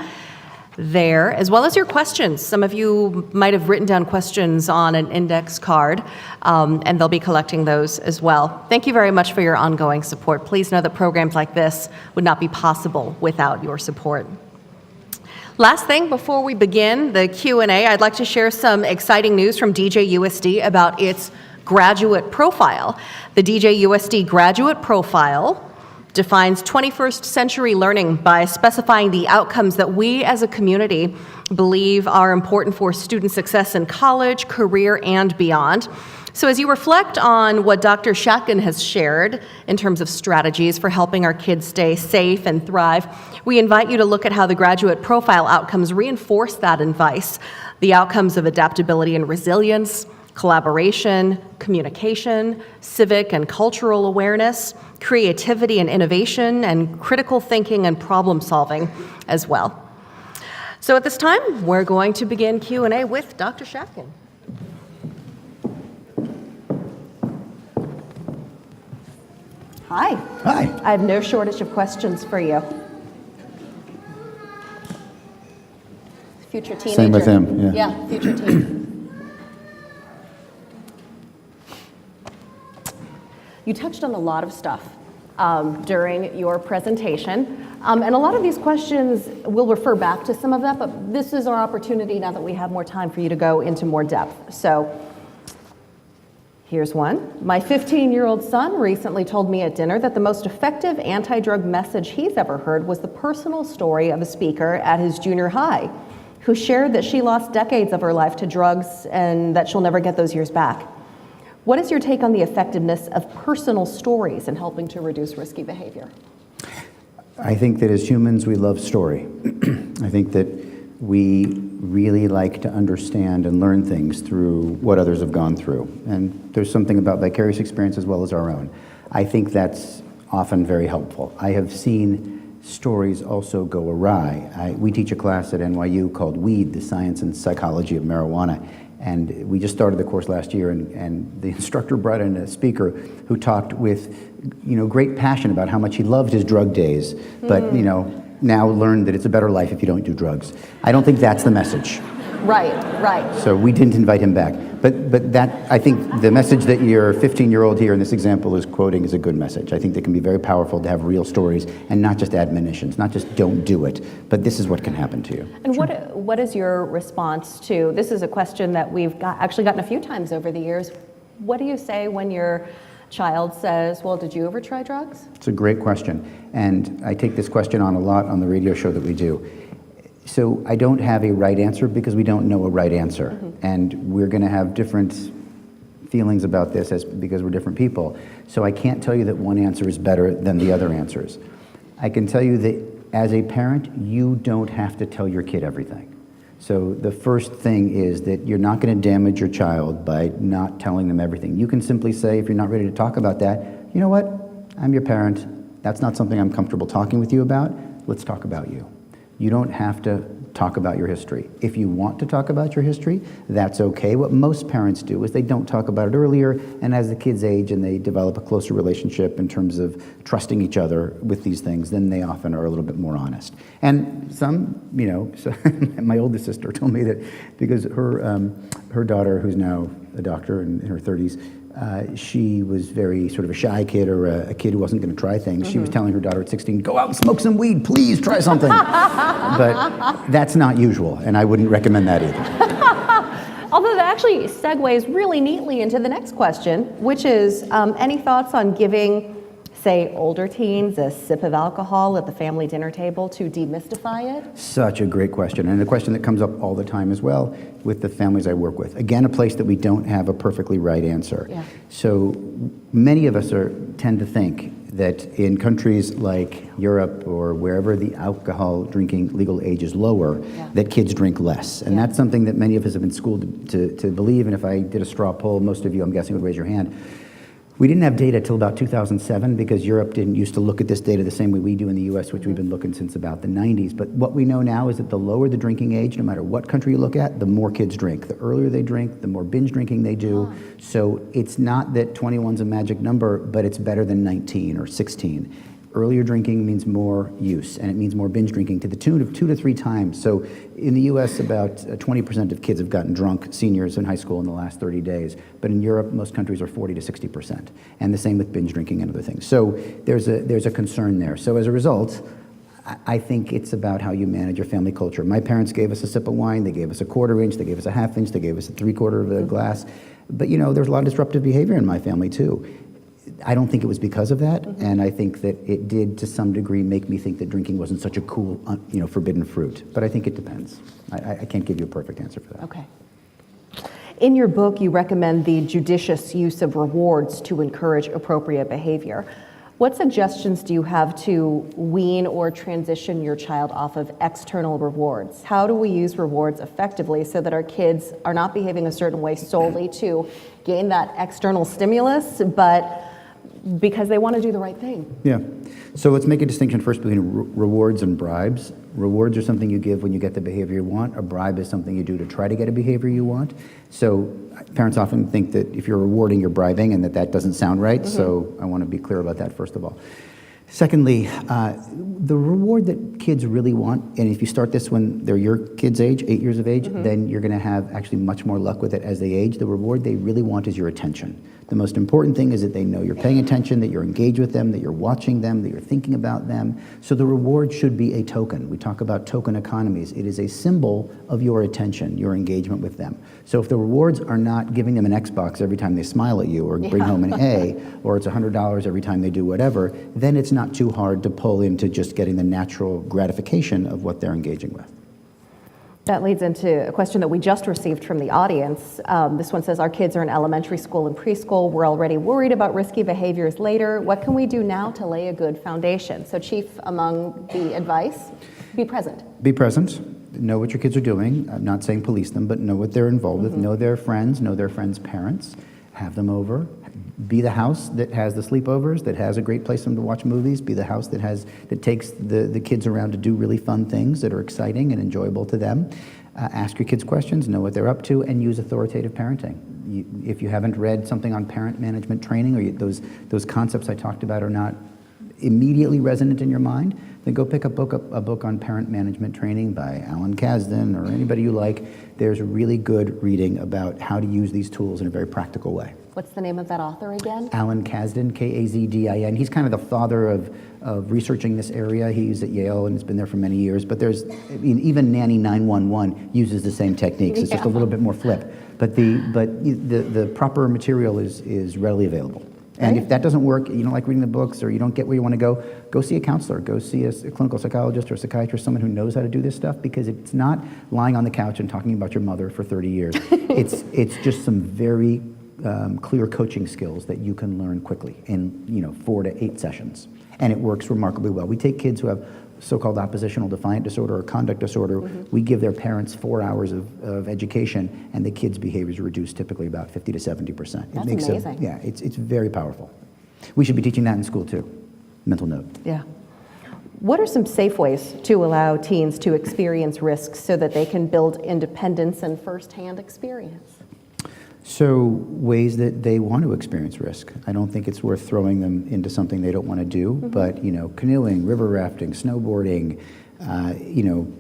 there, as well as your questions. Some of you might have written down questions on an index card, and they'll be collecting those as well. Thank you very much for your ongoing support. Please know that programs like this would not be possible without your support. Last thing before we begin the Q&A, I'd like to share some exciting news from DJUSD about its graduate profile. The DJUSD graduate profile defines 21st century learning by specifying the outcomes that we as a community believe are important for student success in college, career, and beyond. So as you reflect on what Dr. Shatkin has shared in terms of strategies for helping our kids stay safe and thrive, we invite you to look at how the graduate profile outcomes reinforce that advice, the outcomes of adaptability and resilience, collaboration, communication, civic and cultural awareness, creativity and innovation, and critical thinking and problem solving as well. So at this time, we're going to begin Q&A with Dr. Shatkin. Hi. Hi. I have no shortage of questions for you. Future teenager. Same with him, yeah. Yeah, future teen. You touched on a lot of stuff during your presentation, and a lot of these questions, we'll refer back to some of that, but this is our opportunity now that we have more time for you to go into more depth. So here's one. My 15-year-old son recently told me at dinner that the most effective anti-drug message he's ever heard was the personal story of a speaker at his junior high who shared that she lost decades of her life to drugs and that she'll never get those years back. What is your take on the effectiveness of personal stories in helping to reduce risky behavior? I think that as humans, we love story. I think that we really like to understand and learn things through what others have gone through. And there's something about vicarious experience as well as our own. I think that's often very helpful. I have seen stories also go awry. We teach a class at NYU called WEED, the Science and Psychology of Marijuana. And we just started the course last year, and the instructor brought in a speaker who talked with, great passion about how much he loved his drug days, but, now learned that it's a better life if you don't do drugs. I don't think that's the message. Right, right. So we didn't invite him back. But that, I think the message that your 15-year-old here in this example is quoting is a good message. I think they can be very powerful to have real stories and not just admonitions, not just don't do it, but this is what can happen to you. And what is your response to, this is a question that we've actually gotten a few times over the years. What do you say when your child says, well, did you ever try drugs? It's a great question. And I take this question on a lot on the radio show that we do. So I don't have a right answer because we don't know a right answer. Mm-hmm. And we're going to have different feelings about this because we're different people. So I can't tell you that one answer is better than the other answers. I can tell you that as a parent, you don't have to tell your kid everything. So the first thing is that you're not going to damage your child by not telling them everything. You can simply say, if you're not ready to talk about that, you know what, I'm your parent. That's not something I'm comfortable talking with you about. Let's talk about you. You don't have to talk about your history. If you want to talk about your history, that's okay. What most parents do is they don't talk about it earlier, and as the kids age and they develop a closer relationship in terms of trusting each other with these things, then they often are a little bit more honest. And some, so my oldest sister told me that because her daughter, who's now a doctor in her 30s, she was very sort of a shy kid or a kid who wasn't going to try things. Mm-hmm. She was telling her daughter at 16, go out and smoke some weed, please try something. But that's not usual, and I wouldn't recommend that either. Although that actually segues really neatly into the next question, which is any thoughts on giving, say, older teens a sip of alcohol at the family dinner table to demystify it? Such a great question, and a question that comes up all the time as well with the families I work with. Again, a place that we don't have a perfectly right answer. Yeah. So many of us tend to think that in countries like Europe or wherever the alcohol drinking legal age is lower, that kids drink less. And that's something that many of us have been schooled to believe, and if I did a straw poll, most of you, I'm guessing, would raise your hand. We didn't have data till about 2007 because Europe didn't used to look at this data the same way we do in the US, which we've been looking since about the 90s. But what we know now is that the lower the drinking age, no matter what country you look at, the more kids drink. The earlier they drink, the more binge drinking they do. So it's not that 21's a magic number, but it's better than 19 or 16. Earlier drinking means more use, and it means more binge drinking to the tune of 2 to 3 times. So in the US, about 20% of kids have gotten drunk, seniors in high school, in the last 30 days. But in Europe, most countries are 40 to 60%. And the same with binge drinking and other things. So there's a concern there. So as a result, I think it's about how you manage your family culture. My parents gave us a sip of wine, they gave us a 1/4 inch, they gave us a 1/2 inch, they gave us a 3/4 of a glass. But there's a lot of disruptive behavior in my family too. I don't think it was because of that, and I think that it did, to some degree, make me think that drinking wasn't such a cool, forbidden fruit. But I think it depends. I can't give you a perfect answer for that. Okay. In your book, you recommend the judicious use of rewards to encourage appropriate behavior. What suggestions do you have to wean or transition your child off of external rewards? How do we use rewards effectively so that our kids are not behaving a certain way solely to gain that external stimulus, but because they want to do the right thing? Yeah. So let's make a distinction first between rewards and bribes. Rewards are something you give when you get the behavior you want. A bribe is something you do to try to get a behavior you want. So parents often think that if you're rewarding, you're bribing, and that doesn't sound right. Mm-hmm. So I want to be clear about that, first of all. Secondly, the reward that kids really want, and if you start this when they're your kids' age, 8 years of age, then you're going to have actually much more luck with it as they age. The reward they really want is your attention. The most important thing is that they know you're paying attention, that you're engaged with them, that you're watching them, that you're thinking about them. So the reward should be a token. We talk about token economies. It is a symbol of your attention, your engagement with them. So if the rewards are not giving them an Xbox every time they smile at you, or bring home an A, or it's $100 every time they do whatever, then it's not too hard to pull into just getting the natural gratification of what they're engaging with. That leads into a question that we just received from the audience. This one says, our kids are in elementary school and preschool. We're already worried about risky behaviors later. What can we do now to lay a good foundation? So Chief, among the advice, be present. Be present. Know what your kids are doing. I'm not saying police them, but know what they're involved with. Know their friends, know their friends' parents. Have them over. Be the house that has the sleepovers, that has a great place for them to watch movies. Be the house that takes the kids around to do really fun things that are exciting and enjoyable to them. Ask your kids questions, know what they're up to, and use authoritative parenting. If you haven't read something on parent management training, or those concepts I talked about are not immediately resonant in your mind, then go pick a book on parent management training by Alan Kasdan or anybody you like. There's really good reading about how to use these tools in a very practical way. What's the name of that author again? Alan Kasdan, Kazdin. He's kind of the father of researching this area. He's at Yale and has been there for many years. But even Nanny 911 uses the same techniques. It's just a little bit more flip. But the proper material is readily available. And if that doesn't work, you don't like reading the books, or you don't get where you want to go see a counselor, go see a clinical psychologist or a psychiatrist, someone who knows how to do this stuff, because it's not lying on the couch and talking about your mother for 30 years. It's just some very clear coaching skills that you can learn quickly in 4 to 8 sessions. And it works remarkably well. We take kids who have so-called oppositional defiant disorder or conduct disorder. We give their parents 4 hours of education, and the kids' behaviors are reduced typically about 50 to 70%. That's amazing. It's very powerful. We should be teaching that in school too. Mental note. Yeah. What are some safe ways to allow teens to experience risks so that they can build independence and firsthand experience? So ways that they want to experience risk. I don't think it's worth throwing them into something they don't want to do, but canoeing, river rafting, snowboarding,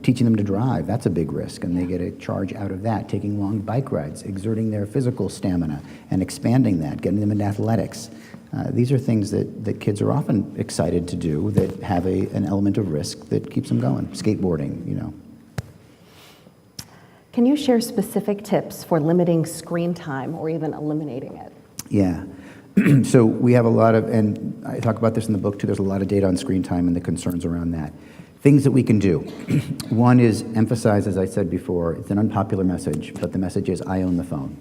teaching them to drive, that's a big risk, and they get a charge out of that. Taking long bike rides, exerting their physical stamina and expanding that, getting them into athletics. These are things that kids are often excited to do that have an element of risk that keeps them going. Skateboarding, Can you share specific tips for limiting screen time or even eliminating it? Yeah. So we have a lot of, and I talk about this in the book too, there's a lot of data on screen time and the concerns around that. Things that we can do. One is emphasize, as I said before, it's an unpopular message, but the message is, I own the phone.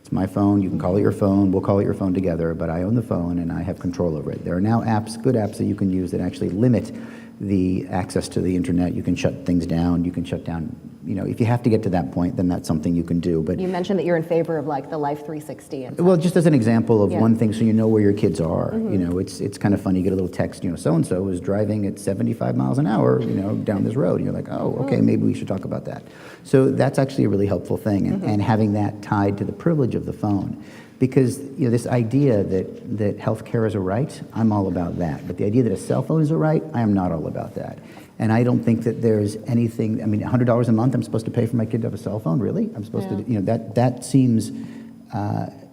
It's my phone, you can call it your phone, we'll call it your phone together, but I own the phone and I have control over it. There are now apps, good apps that you can use that actually limit the access to the internet. You can shut things down, you can shut down, if you have to get to that point, then that's something you can do. But you mentioned that you're in favor of like the Life 360 and well, just as an example of one thing, so you know where your kids are. It's kind of funny, you get a little text, so-and-so is driving at 75 miles an hour, down this road. And you're like, oh, okay, maybe we should talk about that. So that's actually a really helpful thing, and having that tied to the privilege of the phone. Because this idea that healthcare is a right, I'm all about that. But the idea that a cell phone is a right, I am not all about that. And I don't think that there's anything, $100 a month I'm supposed to pay for my kid to have a cell phone, really? I'm supposed to, that seems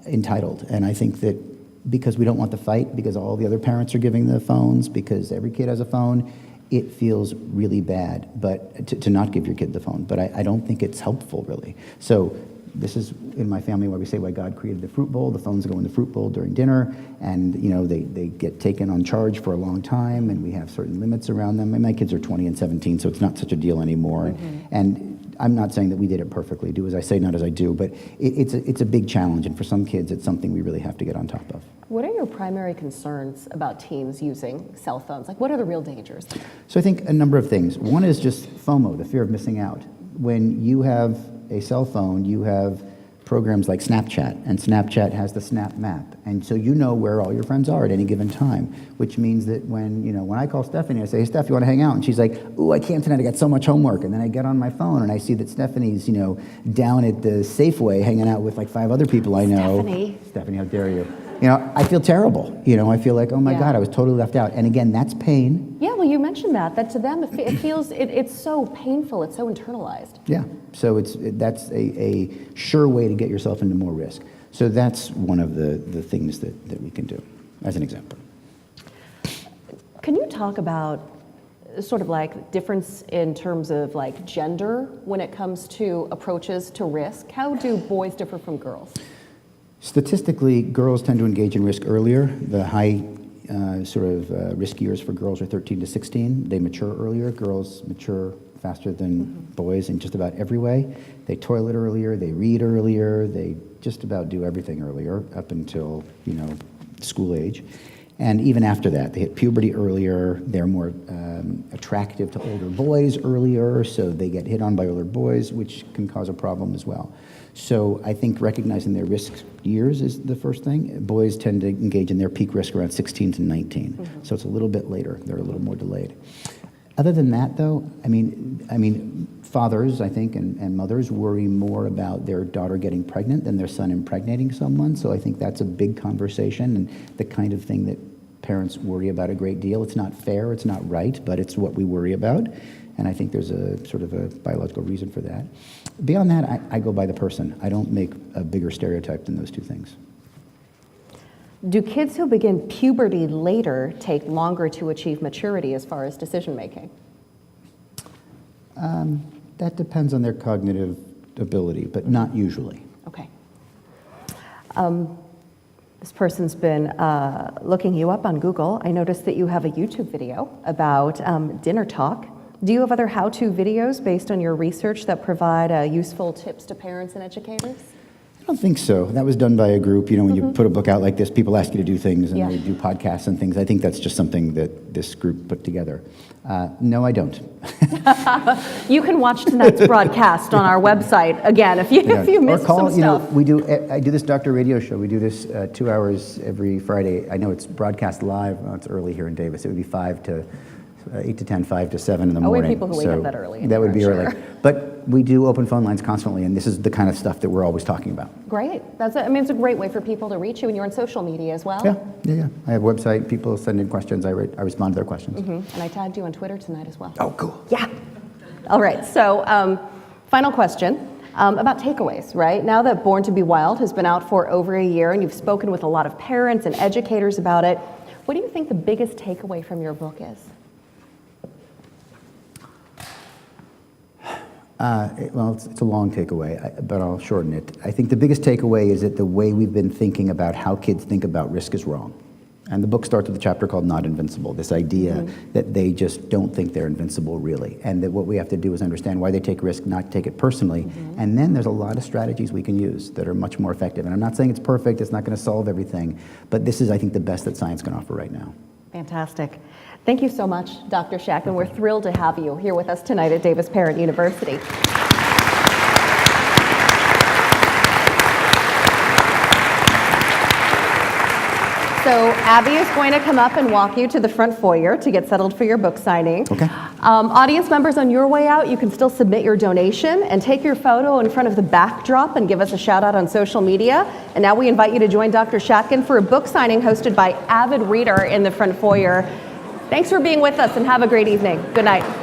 entitled. And I think that because we don't want the fight, because all the other parents are giving the phones, because every kid has a phone, it feels really bad but to not give your kid the phone. But I don't think it's helpful, really. So this is in my family where we say why God created the fruit bowl. The phones go in the fruit bowl during dinner, and they get taken on charge for a long time, and we have certain limits around them. And my kids are 20 and 17, so it's not such a deal anymore. And I'm not saying that we did it perfectly. Do as I say, not as I do. But it's a big challenge, and for some kids, it's something we really have to get on top of. What are your primary concerns about teens using cell phones? Like, what are the real dangers? So I think a number of things. One is just FOMO, the fear of missing out. When you have a cell phone, you have programs like Snapchat, and Snapchat has the Snap Map, and so you know where all your friends are at any given time, which means that when I call Stephanie, I say, hey, Steph, you want to hang out? And she's like, ooh, I can't tonight, I got so much homework. And then I get on my phone and I see that Stephanie's, down at the Safeway hanging out with like 5 other people I know. Stephanie, how dare you? I feel terrible. I feel like, oh my God, I was totally left out. And again, that's pain. Yeah, well, you mentioned that to them, it feels, it's so painful, it's so internalized. Yeah, so that's a sure way to get yourself into more risk. So that's one of the things that we can do, as an example. Can you talk about sort of like difference in terms of like gender when it comes to approaches to risk? How do boys differ from girls? Statistically, girls tend to engage in risk earlier. The high risk years for girls are 13 to 16. They mature earlier. Girls mature faster than boys in just about every way. They toilet earlier, they read earlier, they just about do everything earlier up until, school age. And even after that, they hit puberty earlier, they're more attractive to older boys earlier, so they get hit on by older boys, which can cause a problem as well. So I think recognizing their risk years is the first thing. Boys tend to engage in their peak risk around 16 to 19, so it's a little bit later. They're a little more delayed. Other than that, though, I mean, fathers, I think, and mothers worry more about their daughter getting pregnant than their son impregnating someone. So I think that's a big conversation and the kind of thing that parents worry about a great deal. It's not fair, it's not right, but it's what we worry about. And I think there's a sort of a biological reason for that. Beyond that, I go by the person. I don't make a bigger stereotype than those two things. Do kids who begin puberty later take longer to achieve maturity as far as decision making? That depends on their cognitive ability, but not usually. Okay. This person's been looking you up on Google. I noticed that you have a YouTube video about dinner talk. Do you have other how-to videos based on your research that provide useful tips to parents and educators? I don't think so. That was done by a group. You know, when you put a book out like this, people ask you to do things, and they do podcasts and things. I think that's just something that this group put together. No, I don't. You can watch tonight's broadcast on our website again if you missed some stuff. I do this Doctor Radio show. We do this 2 hours every Friday. I know it's broadcast live. Well, it's early here in Davis. It would be 8 to 10, 5 to 7 in the morning. We have people who wake up that early. That would be sure. early. But we do open phone lines constantly, and this is the kind of stuff that we're always talking about. Great. It's a great way for people to reach you, and you're on social media as well. Yeah. I have a website. People send in questions. I respond to their questions. And I tagged you on Twitter tonight as well. Oh, cool. Yeah. All right. So, final question about takeaways, right? Now that Born to Be Wild has been out for over a year, and you've spoken with a lot of parents and educators about it, what do you think the biggest takeaway from your book is? It's a long takeaway, but I'll shorten it. I think the biggest takeaway is that the way we've been thinking about how kids think about risk is wrong. And the book starts with a chapter called Not Invincible, this idea that they just don't think they're invincible, really. And that what we have to do is understand why they take risk, not take it personally. And then there's a lot of strategies we can use that are much more effective. And I'm not saying it's perfect, it's not going to solve everything, but this is, I think, the best that science can offer right now. Fantastic. Thank you so much, Dr. Shatkin. We're thrilled to have you here with us tonight at Davis Parent University. So Abby is going to come up and walk you to the front foyer to get settled for your book signing. Okay. Audience members, on your way out, you can still submit your donation and take your photo in front of the backdrop and give us a shout out on social media. And now we invite you to join Dr. Shatkin for a book signing hosted by Avid Reader in the front foyer. Thanks for being with us and have a great evening. Good night.